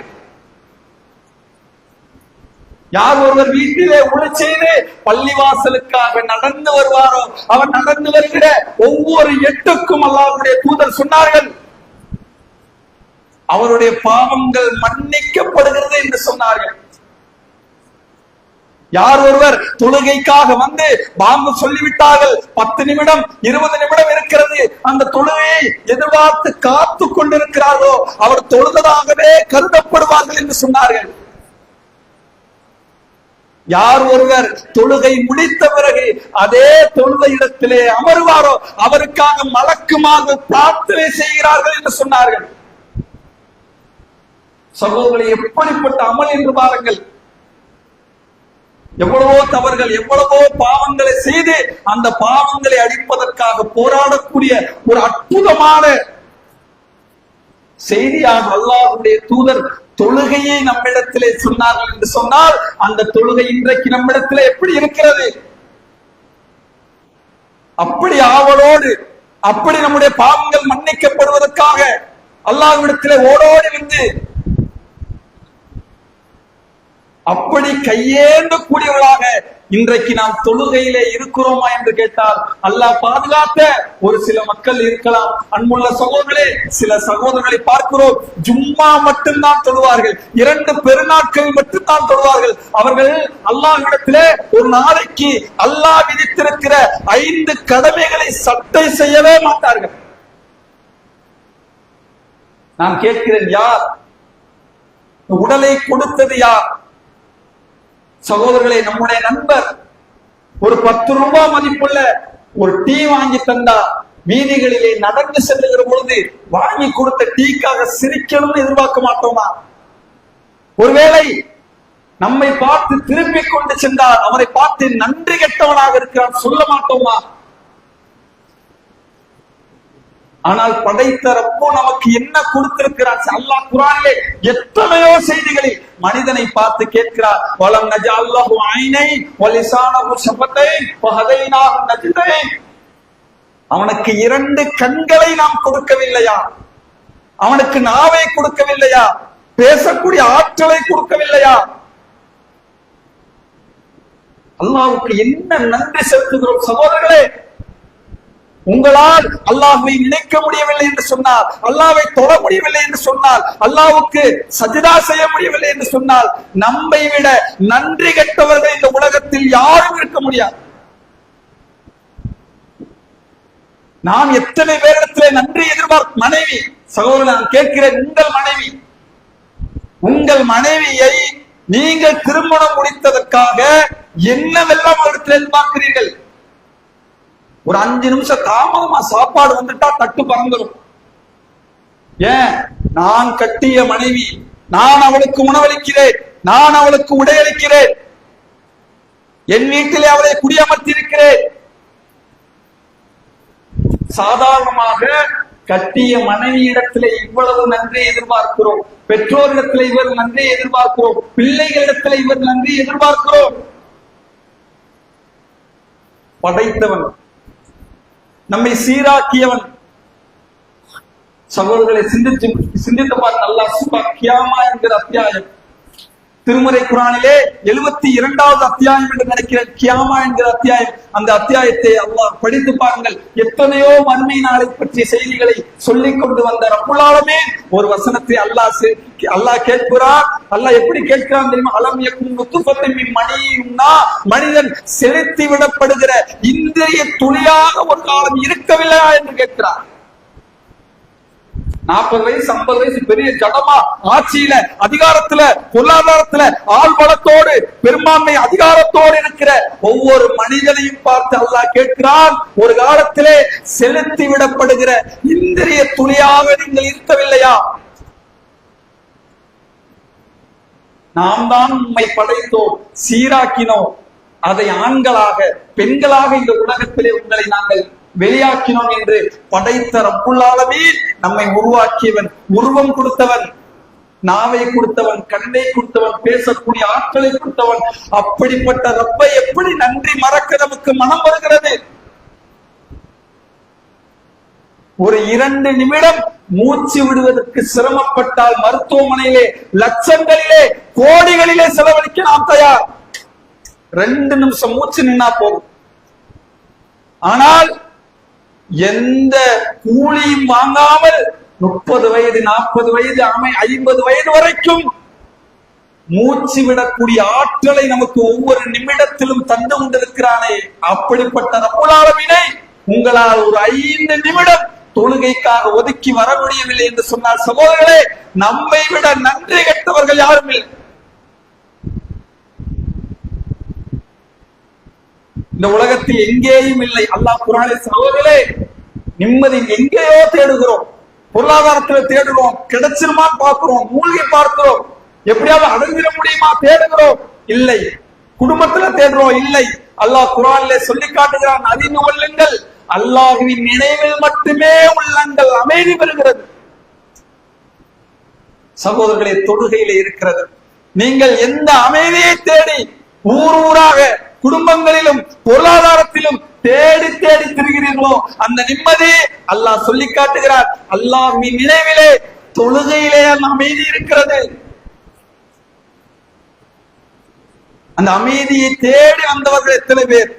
யார் ஒருவர் வீட்டிலே ஒளி செய்து பள்ளிவாசலுக்காக நடந்து வருவாரோ அவர் நடந்து வருகிற ஒவ்வொரு எட்டுக்கும் அல்லாஹ்வுடைய தூதர் சொன்னார்கள் அவருடைய பாவங்கள் மன்னிக்கப்படுகிறது என்று சொன்னார்கள். யார் ஒருவர் தொழுகைக்காக வந்து பாங்கு சொல்லிவிட்டார்கள், 10 நிமிடம் 20 நிமிடம் இருக்கிறது, அந்த தொழுகையை எதிர்பார்த்து காத்து கொண்டிருக்கிறார்களோ அவர் தொழுததாகவே கருதப்படுவார்கள் என்று சொன்னார்கள். யார் ஒருவர் தொழுகை முடித்த பிறகு அதே தொழுத இடத்திலே அமருவாரோ அவருக்காக மலக்குமாக பிரார்த்தனை செய்கிறார்கள் என்று சொன்னார்கள். சகோதரர்களே, எப்படிப்பட்ட அமல் என்று பாருங்கள். எவ்வளவோ தவறுகள், எவ்வளவோ பாவங்களை செய்து அந்த பாவங்களை அழிப்பதற்காக போராடக்கூடிய ஒரு அற்புதமான செய்தியாக அல்லாஹ்வுடைய தூதர் தொழுகையை நம்மிடத்திலே சொன்னார்கள் என்று சொன்னால் அந்த தொழுகை இன்றைக்கு நம்மிடத்திலே எப்படி இருக்கிறது? அப்படி ஆவலோடு, அப்படி நம்முடைய பாவங்கள் மன்னிக்கப்படுவதற்காக அல்லாஹ்விடத்திலே ஓடோடி வந்து அப்படி கையேந்து கூடியவர்களாக இன்றைக்கு நாம் தொழுகையிலே இருக்கிறோமா என்று கேட்டால் அல்லாஹ் பாதுகாத்த ஒரு சில மக்கள் இருக்கலாம். அன்புள்ள சகோதரர்களே, சில சகோதரர்களை பார்க்கிறோம், ஜும்மா மட்டும்தான் தொழுவார்கள், 2 பெருநாட்கள் மட்டும்தான் தொழுவார்கள். அவர்கள் அல்லாஹ்விடத்திலே ஒரு நாளைக்கு அல்லாஹ் விதித்திருக்கிற 5 கடமைகளை சட்டை செய்யவே மாட்டார்கள். நான் கேட்கிறேன், யார் உடலை கொடுத்தது? யார்? சகோதரர்களே, நம்முடைய நண்பர் ஒரு 10 ரூபாய் மதிப்புள்ள ஒரு டீ வாங்கி தந்தா வீதிகளிலே நடந்து செல்லுகிற பொழுது வாங்கி கொடுத்த டீக்காக சிரிக்கணும்னு எதிர்பார்க்க மாட்டோமா? ஒருவேளை நம்மை பார்த்து திருப்பி கொண்டு சென்றால் அவரை பார்த்து நன்றி கெட்டவனாக இருக்கிறான் சொல்ல மாட்டோமா? ஆனால் படைத்த ரப்போ நமக்கு என்ன கொடுத்திருக்கிறார்? அல்லாஹ் குர்ஆனிலே எத்தனையோ செய்திகளில் மனிதனை பார்த்து கேட்கிறார், வலம் நஜஅல்லாஹு ஐனை வலிசானஹு ஷஃபத்தைன் வஹதைனாஹு நஜ்தைன். அவனுக்கு 2 கண்களை நாம் கொடுக்கவில்லையா? அவனுக்கு நாவை கொடுக்கவில்லையா? பேசக்கூடிய ஆற்றலை கொடுக்கவில்லையா? அல்லாஹ்வுக்கு என்ன நன்றி செலுத்துகிறோம் சகோதரர்களே? உங்களால் அல்லாஹ்வை நினைக்க முடியவில்லை என்று சொன்னால், அல்லாஹ்வை தொழ முடியவில்லை என்று சொன்னால், அல்லாஹ்வுக்கு சஜ்தா செய்ய முடியவில்லை என்று சொன்னால், நம்மை விட நன்றி கெட்டவர்கள் இந்த உலகத்தில் யாரும் இருக்க முடியாது. நாம் எத்தனை பேரிடத்திலே நன்றி எதிர்பார்க்கும் மனைவி, சகோதரர் நான் கேட்கிறேன், உங்கள் மனைவியை நீங்கள் திருமணம் முடித்ததற்காக என்னவெல்லாம் அவரிடத்தில் எதிர்பார்க்கிறீர்கள்? ஒரு 5 நிமிஷம் தாமதமா சாப்பாடு வந்துட்டா தட்டு பறந்துடும். ஏன்? நான் கட்டிய மனைவி, நான் அவளுக்கு உணவளிக்கிறேன், நான் அவளுக்கு உடையளிக்கிறேன். என் வீட்டிலே அவளை குடியமர்த்தியிருக்கிறேன். சாதாரணமாக கட்டிய மனைவியிடத்திலே இவ்வளவு நன்றி எதிர்பார்க்கிறோம், பெற்றோரிடத்திலே இவர் நன்றி எதிர்பார்க்கிறோம், பிள்ளைகளிடத்திலே இவர் நன்றி எதிர்பார்க்கிறோம். படைத்தவன், நம்மை சீராக்கியவன். சகோதரர்களை சிந்தித்து பார்த்து அல்லாஹ் சூரா கியாமா என்கிற அத்தியாயம், திருமறை குர்ஆனிலே 72வது அத்தியாயம் என்று நினைக்கிறேன், கியாமா என்கிற அத்தியாயம். அந்த அத்தியாயத்தை அல்லாஹ் படித்து பாருங்கள். எத்தனையோ மறுமை நாளை பற்றிய செய்திகளை சொல்லிக் கொண்டு வந்த ரப்புல் ஆலமீன் ஒரு வசனத்தை அல்லாஹ் கேட்கிறார். அல்லாஹ் எப்படி கேட்கிறான் தெரியுமா? அலம் யகுன் நுத்ஃபத்தன் மின் மணியுன்னா, மனிதன் செலுத்தி விடப்படுகிற இந்திரிய துளியாக ஒரு காலம் இருக்கவில்லை என்று கேட்கிறார். 40 வயசு 50 வயசு பெரிய ஜடமா, ஆட்சியில, அதிகாரத்துல, பொருளாதாரத்துல, ஆள்பலத்தோடு, பெரும்பான்மை அதிகாரத்தோடு இருக்கிற ஒவ்வொரு மனிதனையும் பார்த்து அல்லாஹ் கேட்கிறான், ஒரு காலத்திலே செலுத்தி விடப்படுகிற இந்திரிய துளியாக நீங்கள் இருக்கவில்லையா? நாம் தான் உம்மை படைத்தோம், சீராக்கினோம், அதை ஆண்களாக பெண்களாக இந்த உலகத்திலே உங்களை நாங்கள் வெளியாக்கினோம் என்று படைத்த ரப்புல் ஆலமீன் நம்மை உருவாக்கியவன், உருவம் கொடுத்தவன், நாவை கொடுத்தவன், கண்ணை கொடுத்தவன், பேசக்கூடிய ஆட்களை கொடுத்தவன். அப்படிப்பட்ட ரப்பை எப்படி நன்றி மறக்க நமக்கு மனம் வருகிறது? ஒரு 2 நிமிடம் மூச்சு விடுவதற்கு சிரமப்பட்டால் மருத்துவமனையிலே லட்சங்களிலே கோடிகளிலே செலவழிக்க நாம் தயார். 2 நிமிஷம் மூச்சு நின்னா போதும். ஆனால் எந்த கூலியும் வாங்காமல் 30 வயது 40 வயது 50 வயது வரைக்கும் மூச்சு விடக்கூடிய ஆற்றலை நமக்கு ஒவ்வொரு நிமிடத்திலும் தந்து கொண்டிருக்கிறானே, அப்படிப்பட்ட ரப்புல் ஆலமீனை உங்களால் ஒரு 5 நிமிடம் தொழுகைக்காக ஒதுக்கி வர முடியவில்லை என்று சொன்னால் சகோதரர்களே, நம்மை விட நன்றி கெட்டவர்கள் யாரும் இல்லை. இந்த உலகத்தில் எங்கேயும் இல்லை. அல்லாஹ் குர்ஆனில் சகோதரர்களே, நிம்மதி எங்கேயோ தேடுகிறோம், பொருளாதாரத்தில் தேடுகிறோம், கிடைச்சிருமான்னு பார்க்கிறோம், மூழ்கி பார்க்கிறோம், எப்படியாவது அடைஞ்சிட முடியுமா தேடுகிறோம், இல்லை. குடும்பத்துல தேடுறோம், இல்லை. அல்லாஹ் குர்ஆனிலே சொல்லி காட்டுகிறான், அறிந்து கொள்ளுங்கள், அல்லாஹ்வின் நினைவில் மட்டுமே உள்ளங்கள் அமைதி பெறுகிறது. சகோதரர்களே, தொழுகையிலே இருக்கிறது. நீங்கள் எந்த அமைதியை தேடி ஊர் ஊராக குடும்பங்களிலும் பொருளாதாரத்திலும் தேடி தேடி திரிகிறீர்களோ அந்த நிம்மதி அல்லாஹ் சொல்லி காட்டுகிறார். அல்லாஹ்வின் நினைவிலே தொழுகையிலே அந்த அமைதி இருக்கிறது. அந்த அமைதியை தேடி வந்தவர்கள் எத்தனை பேர்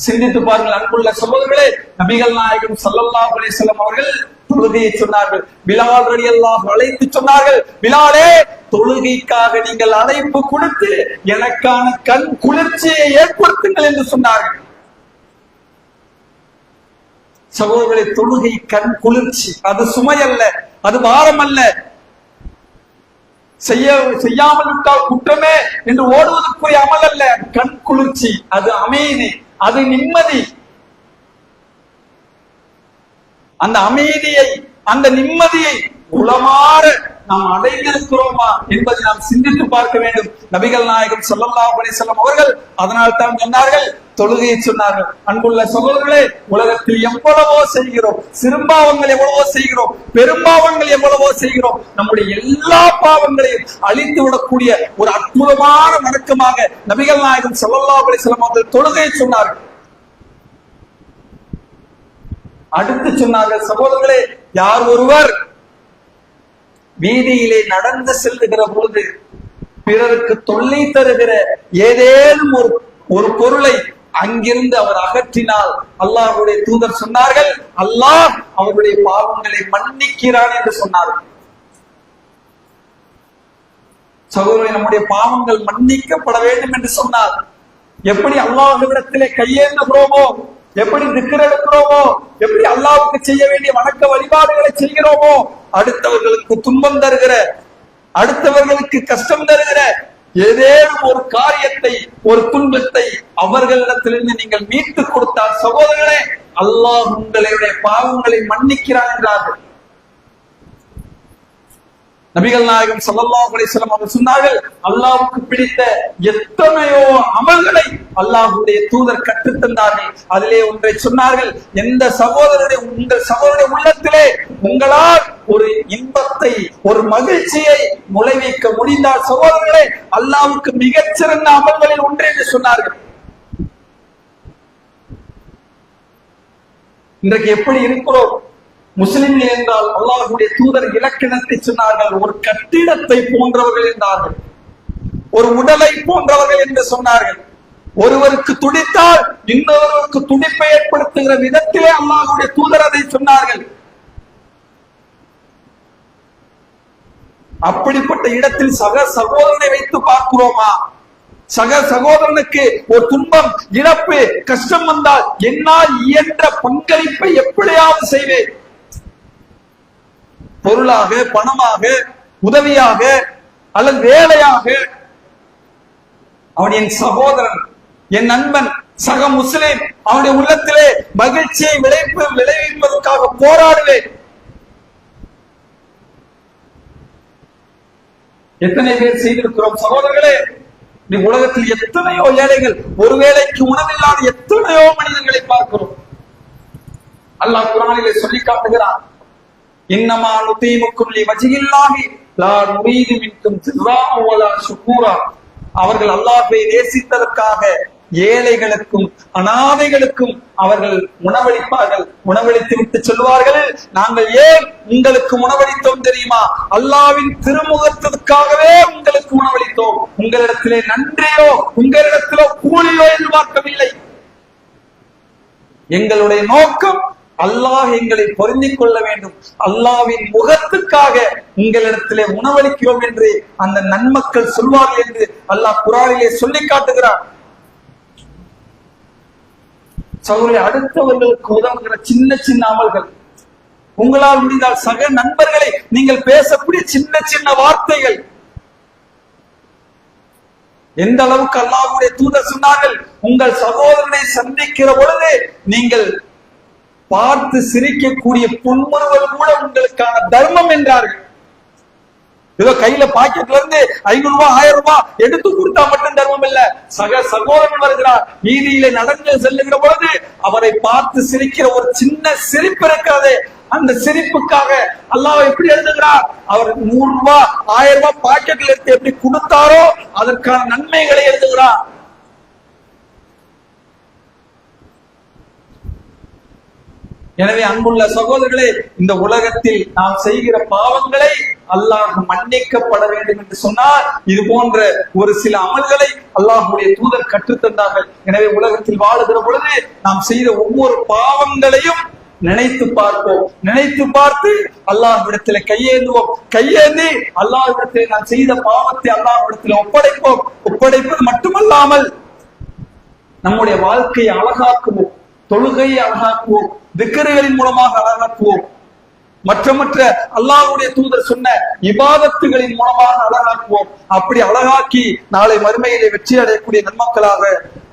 சிந்தித்து பாருங்கள். அன்புள்ள சகோதரர்களே, நபிகள் நாயகம் ஸல்லல்லாஹு அலைஹி வஸல்லம் அவர்கள் தொழுகையை சொன்னார்கள். பிலால் ரலியல்லாஹு அழைத்து சொன்னார்கள், பிலாலே, தொழுகைக்காக நீங்கள் அழைப்பு கொடுத்து எனக்கான கண் குளிர்ச்சியை ஏற்படுத்துங்கள் என்று சொன்னார்கள். சகோதரர்களே, தொழுகை கண் குளிர்ச்சி, அது சுமை அல்ல, அது பாரம் அல்ல. செய்யாமல் விட்டால் குற்றமே என்று ஓடுவதற்குரிய அமல் அல்ல. கண் குளிர்ச்சி, அது அமைதி, அது நிம்மதி. அந்த அமைதியை, அந்த நிம்மதியை உளமாற நாம் அடைந்திருக்கிறோமா என்பதை நாம் சிந்தித்து பார்க்க வேண்டும். நபிகள் நாயகம் ஸல்லல்லாஹு அலைஹி வஸல்லம் அவர்கள் அதனால் தான் சொன்னார்கள், தொழுகையை சொன்னார்கள். அன்புள்ள சகோதரர்களே, உலகத்தில் எவ்வளவோ செய்கிறோம், சிறுபாவங்கள் எவ்வளவோ செய்கிறோம், பெரும்பாவங்கள் எவ்வளவோ செய்கிறோம். நம்முடைய எல்லா பாவங்களையும் அழித்து விடக்கூடிய ஒரு அற்புதமான வணக்கமாக நபிகள் நாயகம் ஸல்லல்லாஹு அலைஹி வஸல்லம் அவர்கள் தொழுகையை சொன்னார்கள். அடுத்து சொன்னார்கள், சகோதரர்களே, யார் ஒருவர் வீதியிலே நடந்து செல்லுகிற பொழுது பிறருக்கு தொல்லை தருகிற ஏதேனும் ஒரு பொருளை அங்கிருந்து அவர் அகற்றினால் அல்லாஹ்வுடைய தூதர் சொன்னார்கள், அல்லாஹ் அவருடைய பாவங்களை மன்னிக்கிறான் என்று சொன்னார்கள். சகோதரர்களே, நம்முடைய பாவங்கள் மன்னிக்கப்பட வேண்டும் என்று சொன்னார். எப்படி அல்லாஹ்விடத்திலே கையேந்துகிறோமோ, எப்படி திக்ர் எடுக்கிறோமோ, எப்படி அல்லாஹ்வுக்கு செய்ய வேண்டிய வணக்க வழிபாடுகளை செய்கிறோமோ, அடுத்தவர்களுக்கு துன்பம் தருகிற, அடுத்தவர்களுக்கு கஷ்டம் தருகிற ஏதேனும் ஒரு காரியத்தை, ஒரு துன்பத்தை அவர்களிடத்திலிருந்து நீங்கள் மீட்டு கொடுத்தால் சகோதரர்களே, அல்லாஹ் உங்களுடைய பாவங்களை மன்னிக்கிறான் என்றார்கள். நபிகள் நாயகம் ஸல்லல்லாஹு அலைஹி வஸல்லம் அவர்கள் சொன்னார்கள், அல்லாஹ்வுக்கு பிடித்த எத்தனையோ அமல்களை அல்லாஹ்வுடைய தூதர் கற்றுத் தந்தார்கள். அதிலே ஒன்றை சொன்னார்கள், உங்கள் சகோதரருடைய உள்ளத்திலே உங்களால் ஒரு இன்பத்தை, ஒரு மகிழ்ச்சியை முளைவிக்க முடிந்தால் சகோதரர்களே, அல்லாஹ்வுக்கு மிகச்சிறந்த அமல்களில் ஒன்று என்று சொன்னார்கள். இன்றைக்கு எப்படி இருக்கிறோம்? முஸ்லிம்கள் என்றால் அல்லாஹ்வுடைய தூதர் இலக்கணத்தை சொன்னார்கள், ஒரு கட்டிடத்தை போன்றவர்கள் என்றார்கள், ஒரு உடலை போன்றவர்கள் என்று சொன்னார்கள். ஒருவருக்கு துடித்தால் இன்னொருவருக்கு துடிப்பை ஏற்படுத்துகிற விதத்திலே அல்லாஹ்வுடைய தூதர் அதை சொன்னார்கள். அப்படிப்பட்ட இடத்தில் சக சகோதரனை வைத்து பார்க்கிறோமா? சக சகோதரனுக்கு ஒரு துன்பம், இழப்பு, கஷ்டம் வந்தால் என்னால் இயன்ற பங்களிப்பை எப்படியாவது செய்வேன். பொருளாக, பணமாக, உதவியாக அல்லது வேலையாக. அவன் என் சகோதரன், என் நண்பன், சக முஸ்லிம். அவனுடைய உள்ளத்திலே மகிழ்ச்சியை விளைவிப்பதற்காக போராடுவேன். எத்தனை பேர் செய்திருக்கிறோம் சகோதரர்களே? உலகத்தில் எத்தனையோ ஏழைகள், ஒரு வேளைக்கு உணவில்லாத எத்தனையோ மனிதர்களை பார்க்கிறோம். அல்லாஹ் குர்ஆனிலே சொல்லி காட்டுகிறான், இன்னமா நுதீமுக்கும் லிவஜ்ஹில்லாஹி லா நுரீது மின்கும் ஜஸாஅ வலா ஷுக்கூரா. அவர்கள் அல்லாஹ்வை நேசித்ததற்காக ஏழைகளுக்கும் அனாதைகளுக்கும் அவர்கள் உணவளிப்பார்கள். உணவளித்து விட்டு சொல்வார்கள், நாங்கள் ஏன் உங்களுக்கு உணவளித்தோம் தெரியுமா? அல்லாஹ்வின் திருமுகத்திற்காகவே உங்களுக்கு உணவளித்தோம். உங்களிடத்திலே நன்றியோ உங்களிடத்திலோ கூலியோ எதிர்பார்க்கவில்லை. எங்களுடைய நோக்கம் அல்லாஹ் எங்களை பொருந்திக் கொள்ள வேண்டும். அல்லாஹ்வின் முகத்துக்காக உங்களிடத்திலே உணவளிக்கிறோம் என்று அந்த நன்மக்கள் சொல்வார்கள் என்று அல்லாஹ் குர்ஆனிலே சொல்லி காட்டுகிறார். சகோதரர்களே, அடுத்தவர்களுக்கு உதவுகிற சின்ன சின்ன அமல்கள், உங்களால் முடிந்தால் சக நண்பர்களை நீங்கள் பேசக்கூடிய சின்ன சின்ன வார்த்தைகள், எந்த அளவுக்கு அல்லாஹ்வுடைய தூதர் சொன்னார்கள், உங்கள் சகோதரனை சந்திக்கிற பொழுது நீங்கள் பார்த்து சிரிக்கக்கூடிய புன்முறுவல் கூட உங்களுக்கான தர்மம் என்றார்கள். ஏதோ கையில பாக்கெட்ல இருந்து 500 ரூபாய் 1000 ரூபாய் எடுத்து கொடுத்தா மட்டும் தர்மம் இல்ல. சக சகோதரன் வருகிறார், வீதியிலே நடந்து செல்லுகிற பொழுது அவரை பார்த்து சிரிக்கிற ஒரு சின்ன சிரிப்பு இருக்கிறது. அந்த சிரிப்புக்காக அல்லாஹ் எப்படி எழுதுகிறார்? அவர் 100 ரூபாய் 1000 ரூபாய் பாக்கெட்ல எடுத்து எப்படி கொடுத்தாரோ அதற்கான நன்மைகளை எழுதுகிறார். எனவே அன்புள்ள சகோதரர்களே, இந்த உலகத்தில் நாம் செய்கிற பாவங்களை அல்லாஹ் மன்னிக்கப்பட வேண்டும் என்று சொன்னால் இது போன்ற ஒரு சில அமல்களை அல்லாஹ்வுடைய தூதர் கற்றுத்தந்தார்கள். எனவே உலகத்தில் வாழுகிற பொழுது நாம் செய்த ஒவ்வொரு பாவங்களையும் நினைத்து பார்ப்போம். நினைத்து பார்த்து அல்லாஹ்விடத்திலே கையேந்துவோம். கையேந்தி அல்லாஹ்விடத்திலே நாம் செய்த பாவத்தை அல்லாஹ்விடத்திலே ஒப்படைப்போம். ஒப்படைப்பது மட்டுமல்லாமல் நம்முடைய வாழ்க்கையை அழகாக்குவோம், தொழுகையை அழகாக்குவோம், திக்ருகளின் மூலமாக அழகாக்குவோம், மற்ற அல்லாஹ்வுடைய தூதர் சொன்ன இபாதத்துகளின் மூலமாக அழகாக்குவோம். அப்படி அழகாக்கி நாளை மறுமையிலே வெற்றி அடையக்கூடிய நன்மக்களாக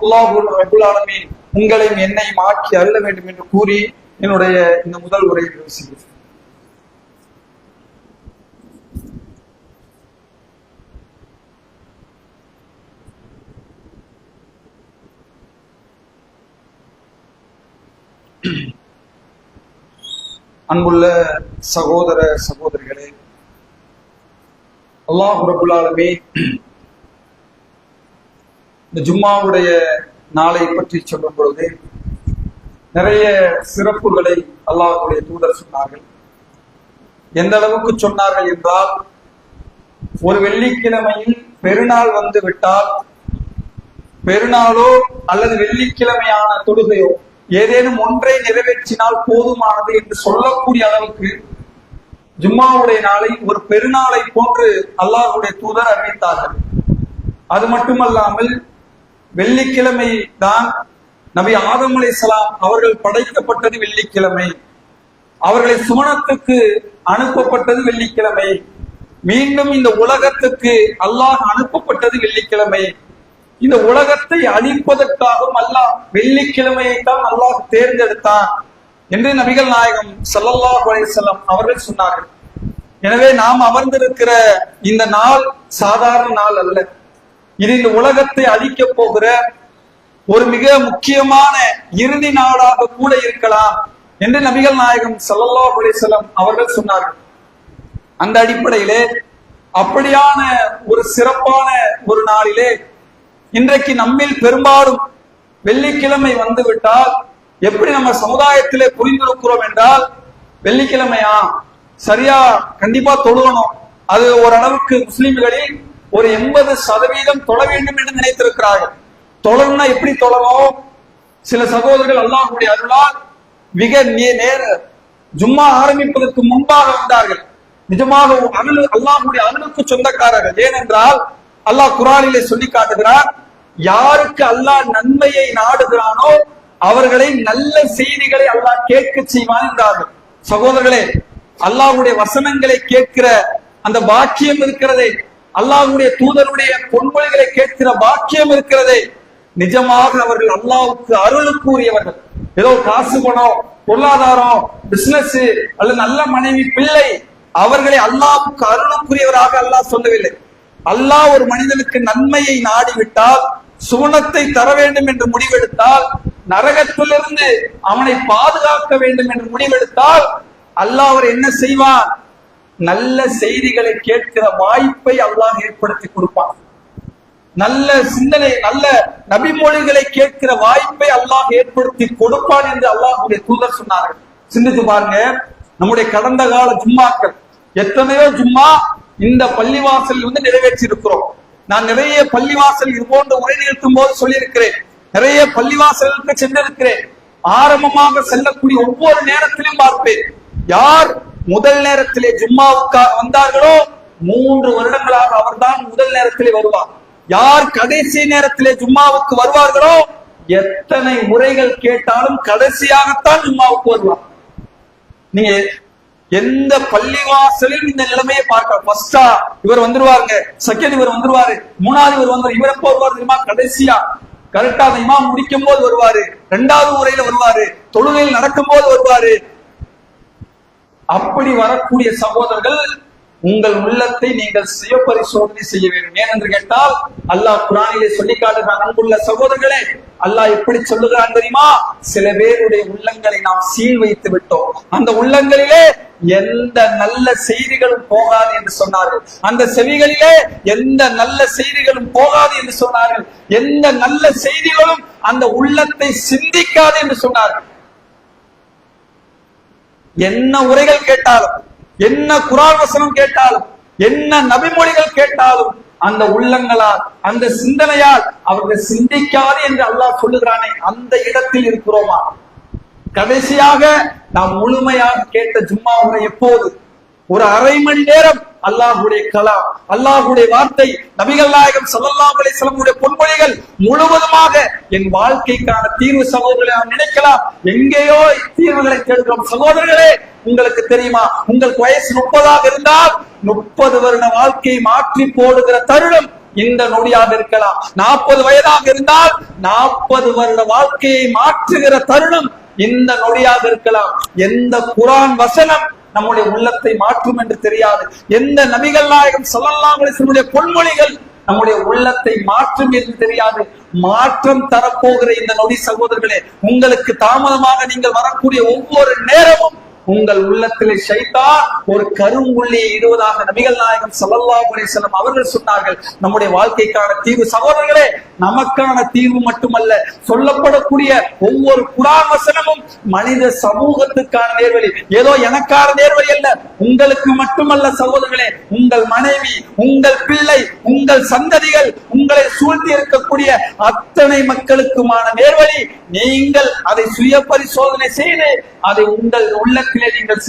அல்லாஹ் ரப்பல் ஆலமீன் உங்களையும் என்னையும் ஆக்கி அருள வேண்டும் என்று கூறி என்னுடைய இந்த முதல் உரையை நிறைவு செய்கிறேன். அன்புள்ள சகோதர சகோதரிகளே, அல்லாஹ் ரப்பல் ஆலமீன் இந்த ஜும்மாவுடைய நாளை பற்றி சொல்லும் பொழுது நிறைய சிறப்புகளை அல்லாஹ்வுடைய தூதர் சொன்னார்கள். எந்த அளவுக்கு சொன்னார்கள் என்றால், ஒரு வெள்ளிக்கிழமையில் பெருநாள் வந்து விட்டால், பெருநாளோ அல்லது வெள்ளிக்கிழமையான தொழுகையோ ஏதேனும் ஒன்றை நிறைவேற்றினால் போதுமானது என்று சொல்லக்கூடிய அளவுக்கு ஜும்மாவுடைய நாளை ஒரு பெருநாளை போன்று அல்லாஹ்வுடைய தூதர் அறிவித்தார்கள். அது மட்டுமல்லாமல் வெள்ளிக்கிழமை தான் நபி ஆதம் அலைஹிஸ்ஸலாம் அவர்கள் படைக்கப்பட்டது வெள்ளிக்கிழமை, அவர்களை சுமனத்துக்கு அனுப்பப்பட்டது வெள்ளிக்கிழமை, மீண்டும் இந்த உலகத்துக்கு அல்லாஹ் அனுப்பப்பட்டது வெள்ளிக்கிழமை. இந்த உலகத்தை அழிப்பதற்காகவும் அல்லாஹ் வெள்ளிக்கிழமையை தான் அல்லாஹ் தேர்ந்தெடுத்தான் என்று நபிகள் நாயகம் ஸல்லல்லாஹு அலைஹி வஸல்லம் அவர்கள் சொன்னார்கள். எனவே நாம் அமர்ந்திருக்கிற இந்த நாள் சாதாரண நாள் அல்ல. இது இந்த உலகத்தை அழிக்க போகிற ஒரு மிக முக்கியமான இறுதி நாளாக கூட இருக்கலாம் என்று நபிகள் நாயகம் ஸல்லல்லாஹு அலைஹி வஸல்லம் அவர்கள் சொன்னார்கள். அந்த அடிப்படையிலே அப்படியான ஒரு சிறப்பான ஒரு நாளிலே இன்றைக்கு நம்மில் பெரும்பாலும் வெள்ளிக்கிழமை வந்துவிட்டால் எப்படி நம்ம சமுதாயத்திலே புரிந்திருக்கிறோம் என்றால், வெள்ளிக்கிழமையா சரியா கண்டிப்பா தொழுகணும், அது ஓரளவுக்கு முஸ்லிம்களில் ஒரு 80% தொழ வேண்டும் என்று நினைத்திருக்கிறார்கள். தொழணும்னா எப்படி தொழணும்? சில சகோதரர்கள் அல்லாஹ்வுடைய அருளால் மிக நேர ஜும்மா ஆரம்பிப்பதற்கு முன்பாக வந்தார்கள். நிஜமாக அல்லாஹ்வுடைய அருளுக்கு சொந்தக்காரர்கள். ஏனென்றால் அல்லாஹ் குர்ஆனிலே சொல்லி காட்டுகிறார், யாருக்கு அல்லாஹ் நன்மையை நாடுகிறானோ அவர்களை நல்ல செய்திகளை அல்லாஹ் கேட்க செய்வான் என்றார்கள். சகோதரர்களே, அல்லாஹ்வுடைய வசனங்களை கேட்கிற அந்த பாக்கியம் இருக்கிறதே, அல்லாஹ்வுடைய தூதருடைய பொன்மொழிகளை கேட்கிற பாக்கியம் இருக்கிறதே, நிஜமாக அவர்கள் அல்லாஹ்வுக்கு அருளுக்குரியவர்கள். ஏதோ காசு பணம், பொருளாதாரம், பிசினஸ் அல்லது நல்ல மனைவி, பிள்ளை, அவர்களை அல்லாஹ்வுக்கு அருளுக்குரியவராக அல்லாஹ் சொல்லவில்லை. அல்லாஹ் ஒரு மனிதனுக்கு நன்மையை நாடிவிட்டால், சுவனத்தை தர வேண்டும் என்று முடிவெடுத்தால், நரகத்திலிருந்து அவனை பாதுகாக்க வேண்டும் என்று முடிவெடுத்தால், அல்லாஹ் அவர் என்ன செய்வான்? நல்ல செய்திகளை கேட்கிற வாய்ப்பை அல்லாஹ் ஏற்படுத்தி கொடுப்பான். நல்ல சிந்தனை, நல்ல நபிமொழிகளை கேட்கிற வாய்ப்பை அல்லாஹ் ஏற்படுத்தி கொடுப்பான் என்று அல்லாஹ்வுடைய தூதர் சொன்னார்கள். சிந்தித்து பாருங்க, நம்முடைய கடந்த கால ஜும்மாக்கள், எத்தனையோ ஜும்மா இந்த பள்ளிவாசலில் வந்து நிறைவேற்றி இருக்கிறோம். நான் நிறைய பள்ளிவாசல் இது போன்ற உரை நிறுத்தும் போது சொல்லியிருக்கிறேன். நிறைய பள்ளிவாசலுக்கு சென்றிருக்கிறேன். ஆரம்பமாக செல்லக்கூடிய ஒவ்வொரு நேரத்திலும் பார்ப்பேன், யார் முதல் நேரத்திலே ஜும்மாவுக்காக வந்தார்களோ 3 வருடங்களாக அவர்தான் முதல் நேரத்திலே வருவார். யார் கடைசி நேரத்திலே ஜும்மாவுக்கு வருவார்களோ எத்தனை முறைகள் கேட்டாலும் கடைசியாகத்தான் ஜும்மாவுக்கு வருவார். நீங்க எந்த பள்ளிவாசலில் இந்த நிலைமையை பார்க்க, ஃபர்ஸ்டா இவர் வந்துருவாருங்க, செகண்ட் இவர் வந்துருவாரு, மூணாவது இவர் வந்து இவர் எப்போ வருவார் தெரியுமா? கடைசியா கரெக்டா அந்த இமாம் முடிக்கும் போது வருவாரு, 2வது உரையில வருவாரு, தொழுகையில் நடக்கும் போது வருவாரு. அப்படி வரக்கூடிய சகோதரர்கள், உங்கள் உள்ளத்தை நீங்கள் சுய பரிசோதனை செய்ய வேண்டும். ஏனென்று கேட்டால் அல்லாஹ் குர்ஆனிலே சொல்லி காட்டுகிறான். அன்புள்ள சகோதரர்களே, அல்லாஹ் எப்படி சொல்லுகிறான் தெரியுமா? சில பேருடைய உள்ளங்களை நாம் சீல் வைத்து விட்டோம், அந்த உள்ளங்களிலே எந்த நல்ல செய்திகளும் போகாது என்று சொன்னார்கள். அந்த செவிகளிலே எந்த நல்ல செய்திகளும் போகாது என்று சொன்னார்கள். எந்த நல்ல செய்திகளும் அந்த உள்ளத்தை சிந்திக்காது என்று சொன்னார்கள். என்ன உரைகள் கேட்டாலும், என்ன குர்ஆன் வசனம் கேட்டாலும், என்ன நபிமொழிகள் கேட்டாலும், அந்த உள்ளங்களால், அந்த சிந்தனையால் அவர்கள் சிந்திக்காது என்று அல்லாஹ் சொல்லுகிறானே, அந்த இடத்தில் இருக்கிறோமா? கடைசியாக நாம் முழுமையாக கேட்ட ஜும்மா உரை எப்போது? ஒரு அரை மணி நேரம் அல்லாஹ்வுடைய கலாம், அல்லாஹ்வுடைய வார்த்தை, நபிகள் நாயகம் ஸல்லல்லாஹு அலைஹி வஸல்லம் பொன்மொழிகள் முழுவதுமாக என் வாழ்க்கைக்கான தீர்வு. சகோதரர்களை நாம் நினைக்கலாம், எங்கேயோ தீர்வுகளை தேடுகிறோம். சகோதரர்களே, உங்களுக்கு தெரியுமா, உங்களுக்கு வயசு 30ஆக இருந்தால் 30 வருட வாழ்க்கையை மாற்றி போடுகிற தருணம் இந்த நொடியாக இருக்கலாம். 40 வயதாக இருந்தால் 40 வருட வாழ்க்கையை மாற்றுகிற தருணம் இந்த நொடியாக இருக்கலாம். எந்த குர்ஆன் வசனம் நம்முடைய உள்ளத்தை மாற்றும் என்று தெரியாது. எந்த நபிகள் நாயகம் ஸல்லல்லாஹு அலைஹி வஸல்லம் பொன்மொழிகள் நம்முடைய உள்ளத்தை மாற்றும் என்று தெரியாது. மாற்றம் தரப்போகிற இந்த நொடி சகோதரர்களே, உங்களுக்கு தாமதமாக நீங்கள் வரக்கூடிய ஒவ்வொரு நேரமும் உங்கள் உள்ளத்திலே ஷைத்தான் ஒரு கரும்புள்ளியை இடுவதாக நபிகள் நாயகம் ஸல்லல்லாஹு அலைஹி வஸல்லம் அவர்கள் சொன்னார்கள். நம்முடைய வாழ்க்கைக்கான தீர்வு சகோதரர்களே, நமக்கான தீர்வு மட்டுமல்ல, சொல்லப்படக்கூடிய ஒவ்வொரு குர்ஆன் வசனமும் மனித சமூகத்துக்கான நேர்வழி. ஏதோ எனக்கான நேர்வழி அல்ல, உங்களுக்கு மட்டுமல்ல சகோதரர்களே, உங்கள் மனைவி, உங்கள் பிள்ளை, உங்கள் சந்ததிகள், உங்களை சூழ்ந்து இருக்கக்கூடிய அத்தனை மக்களுக்குமான நேர்வழி. நீங்கள் அதை சுய பரிசோதனை செய்து அதை உங்கள் உள்ளத்தில் நீங்கள்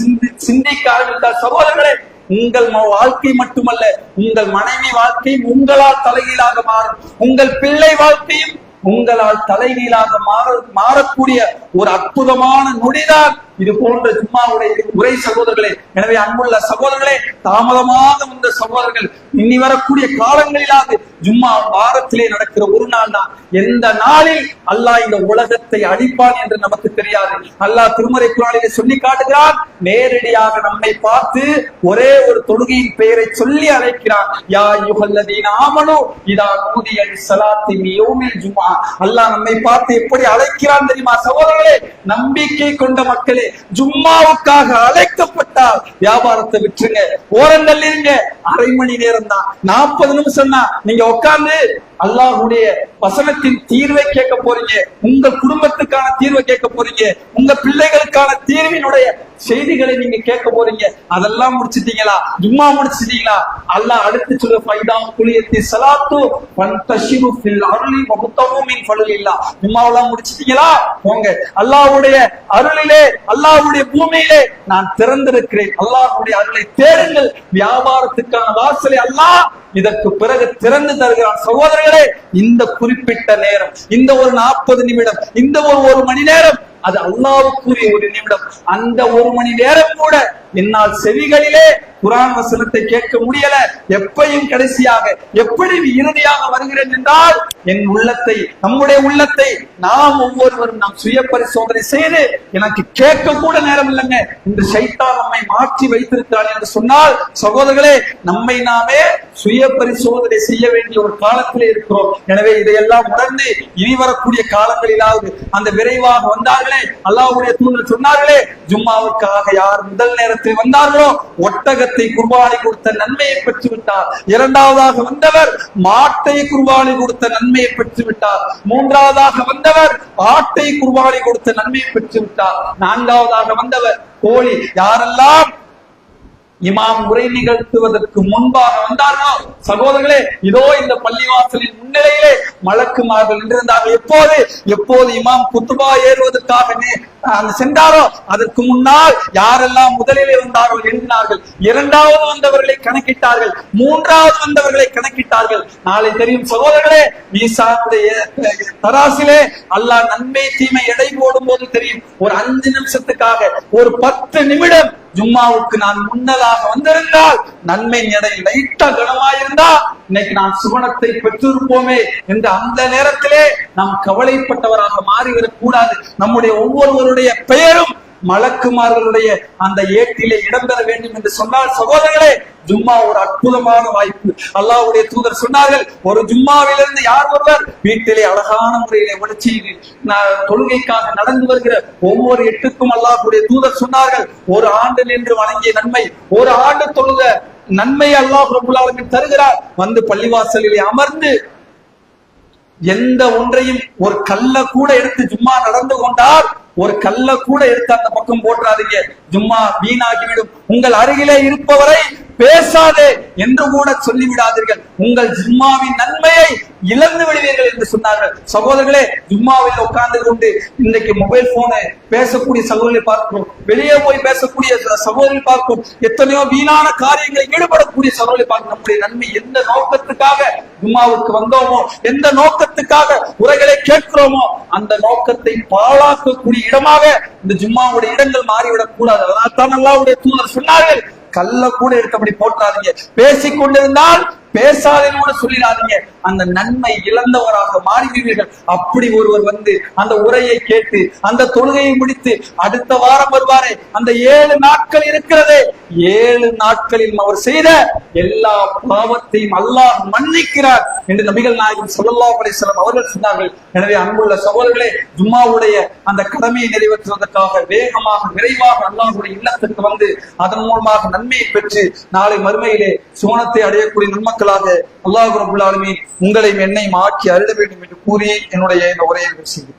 சிந்திக்க ஆரம்பித்தால் சகோதரர்களே, உங்கள் வாழ்க்கை மட்டுமல்ல, உங்கள் மனைவி வாழ்க்கையும் உங்களால் தலைகீழாக மாறும். உங்கள் பிள்ளை வாழ்க்கையும் உங்களால் தலைகீழாக மாறக்கூடிய ஒரு அற்புதமான நொடிதான் இது போன்ற ஜும்மாவுடைய உரை சகோதரர்களே. எனவே அன்புள்ள சகோதரர்களே, தாமதமாக வந்த சகோதரர்கள் இனி வரக்கூடிய காலங்களிலாவது ஜும்மா வாரத்திலே நடக்கிற ஒரு நாள் தான். எந்த நாளில் அல்லாஹ் இந்த உலகத்தை அழிப்பான் என்று நமக்கு தெரியாது. அல்லாஹ் திருமறை குர்ஆனிலே சொல்லி காட்டுகிறான். நேரடியாக நம்மை பார்த்து ஒரே ஒரு தொழுகையின் பெயரை சொல்லி அழைக்கிறான். யா அய்யுஹல்லதீன ஆமனூ இதா நூதிய லிஸ்ஸலாத்தி மின் யௌமில் ஜும்ஆ. அல்லாஹ் நம்மை பார்த்து எப்படி அழைக்கிறான் தெரியுமா சகோதரர்களே? நம்பிக்கை கொண்ட மக்களே, ஜும்மாவுக்காக அழைக்கப்பட்டால் வியாபாரத்தை விட்டுருங்க, ஓரங்கள் இருங்க. அரை மணி நேரம் தான், 40 நிமிஷம் தான். நீங்க உட்கார்ந்து அல்லாஹ்வுடைய வசனத்தின் தீர்வை கேட்க போறீங்க, உங்க குடும்பத்துக்கான தீர்வை கேட்க போறீங்க, உங்க பிள்ளைகளுக்கான தீர்வினுடைய செய்திகளை நீங்க கேட்க போறீங்க. அதெல்லாம் முடிச்சிட்டீங்களா? ஜும்மா முடிச்சிட்டீங்களா? அல்லாஹ் அடுத்து சொல்ற ஃபைதா குலியத்தி ஸலாத்து ஃபன்தஷிரு ஃபில் அர்லி வபுத்தவு மின் ஃபலுலில்லாஹ். ஜும்மாவெல்லாம் முடிச்சிட்டீங்களா? போங்க, அல்லாஹ்வுடைய அருளிலே, அல்லாஹ்வுடைய பூமியிலே நான் திறந்திருக்கிறேன். அல்லாஹ்வுடைய அருளை தேடுங்கள். வியாபாரத்துக்கான வாசலை அல்லாஹ் இதற்கு பிறகு திறந்து தருகிறான். சகோதரர்களே, இந்த குறிப்பிட்ட நேரம், இந்த ஒரு 40 நிமிடம், இந்த ஒரு மணி நேரம், அது அல்லாஹ்வுக்குரிய ஒரு நிமிடம். அந்த ஒரு மணி நேரம் கூட என்னால் செவிகளிலே குர்ஆன் வசனத்தை கேட்க முடியல. எப்பையும் கடைசியாக, எப்படி இறுதியாக வருகிறேன் என்றால், என் உள்ளத்தை, நம்முடைய உள்ளத்தை நாம் ஒவ்வொருவரும் நாம் சுய பரிசோதனை செய்து, எனக்கு கேட்க கூட நேரம் இல்லைங்க, இந்த ஷைத்தான் நம்மை மாற்றி வைத்திருக்கிறான் என்று சொன்னால், சகோதரர்களே, நம்மை நாமே சுய பரிசோதனை செய்ய வேண்டிய ஒரு காலத்திலே இருக்கிறோம். எனவே இதையெல்லாம் உணர்ந்து இனி வரக்கூடிய காலங்களிலாவது அந்த விரைவாக வந்தார்களே, அல்லாஹ்வுடைய தூதர் சொன்னார்களே, ஜும்மாவுக்காக யார் முதல் நேரத்தில் வந்தார்களோ ஒட்டகத்தை குர்பானி கொடுத்த நன்மையை பெற்று விட்டார். இரண்டாவதாக வந்தவர் மாட்டை குர்பானி கொடுத்த நன்மையை பெற்று விட்டார். மூன்றாவதாக வந்தவர் ஆட்டை குர்பானி கொடுத்த நன்மையை பெற்று விட்டார். நான்காவதாக வந்தவர் கோழி. யாரெல்லாம் இமாம் உரை நிகழ்த்துவதற்கு முன்பாக வந்தார்களோ சகோதரர்களே, இதோ இந்த பள்ளிவாசலின் முன்னிலையிலே மலக்குமார்கள் நின்றிருந்தார்கள். எப்போது இமாம் குத்துபா ஏறுவதற்காக சென்றாரோ அதற்கு முன்னால் யாரெல்லாம் முதலிலே வந்தார்கள் எழுதினார்கள். இரண்டாவது வந்தவர்களை கணக்கிட்டார்கள், மூன்றாவது வந்தவர்களை கணக்கிட்டார்கள். நாளை தெரியும் சகோதரர்களே, மீசானுடைய தராசிலே அல்லாஹ் நன்மை தீமை எடை போடும் போது தெரியும். ஒரு 5 நிமிஷத்துக்காக, ஒரு 10 நிமிடம் ஜும்மாவுக்கு நான் முன்னதாக வந்திருந்தால், நன்மை எடை லைட்டா கனமாயிருந்தா இன்னைக்கு நான் சுவனத்தை பெற்றிருப்போமே என்று அந்த நேரத்திலே நாம் கவலைப்பட்டவராக மாறிவிடக் கூடாது. நம்முடைய ஒவ்வொருவருடைய பெயரும் மலக்குமார்களுடைய அந்த ஏட்டிலே இடம்பெற வேண்டும் என்று சொன்னால் சகோதரர்களே, ஜும்மா ஒரு அற்புதமான வாய்ப்பு. அல்லாஹ்வுடைய தூதர் சொன்னார்கள், ஒரு ஜும்மாவிலிருந்து யார் ஒருவர் வீட்டிலே அழகான முறையிலே ஒளிச்சி தொழுகைக்காக நடந்து வருகிற ஒவ்வொரு எட்டுக்கும் அல்லாஹ்வுடைய தூதர் சொன்னார்கள், ஒரு ஆண்டு நின்று வணங்கிய நன்மை, ஒரு ஆண்டு தொழுத நன்மை அல்லாஹ் ரப்பல் ஆலமீன் தருகிறார். வந்து பள்ளிவாசலிலே அமர்ந்து எந்த ஒன்றையும், ஒரு கல்ல கூட எடுத்து ஜும்மா நடந்து கொண்டால் ஒரு கல்ல கூட எடுத்து அந்த பக்கம் போட்டுறாதீங்க, ஜும்மா வீணாகிவிடும். உங்கள் அருகிலே இருப்பவரை பேசாதே என்று கூட சொல்லிவிடாதீர்கள், உங்கள் ஜும்மாவின் நன்மையை இழந்து விடுவீர்கள் என்று சொன்னார்கள். சகோதரர்களே, ஜும்மாவில் உட்கார்ந்து கொண்டு இன்றைக்கு மொபைல் போனை பேசக்கூடிய சகோதரர்களை பார்க்கிறோம், வெளியே போய் பேசக்கூடிய சகோதரர்களை பார்க்கிறோம், எத்தனையோ வீணான காரியங்களில் ஈடுபடக்கூடிய சகோதரர்களை பார்க்கிறோம். நம்முடைய நன்மை எந்த நோக்கத்துக்காக ஜும்மாவுக்கு வந்தோமோ, எந்த நோக்கத்துக்காக உரைகளை கேட்கிறோமோ, அந்த நோக்கத்தை பாழாக்கக்கூடிய இடமாக இந்த ஜும்மாவுடைய இடங்கள் மாறிவிடக் கூடாது. அதனால் தான் அல்லாஹ்வுடைய தூதர் சொன்னார்கள், கல்ல கூட எடுத்தபடி போட்டாதீங்க, பேசிக் கொண்டிருந்தால் பேசாதேன்னு கூட சொல்லிடாதீங்க, அந்த நன்மை இழந்தவராக மாறிவிடுவீர்கள். அப்படி ஒருவர் வந்து அந்த உரையை கேட்டு அந்த தொழுகையை முடித்து அடுத்த வாரம் வருவாரே, அந்த 7 நாட்கள் இருக்கிறதே, 7 நாட்களில் அவர் செய்த எல்லா பாவத்தையும் அல்லாஹ் மன்னிக்கிறார் என்று நபிகள் நாயகம் ஸல்லல்லாஹு அலைஹி வஸல்லம் அவர்கள் சொன்னார்கள். எனவே அன்புள்ள சகோதரர்களே, ஜும்மாவுடைய அந்த கடமையை நிறைவேற்றுவதற்காக வேகமாக விரைவாக அல்லாஹ்வுடைய இல்லத்துக்கு வந்து அதன் மூலமாக நன்மையை பெற்று நாளை மறுமையிலே சுவனத்தை அடையக்கூடிய நன்மக்களாக அல்லாஹ் ரப்பல் ஆலமீன் உங்களையும் என்னையும் ஆக்கி அருள வேண்டும் என்று கூறி என்னுடைய இந்த உரையை செய்கிறேன்.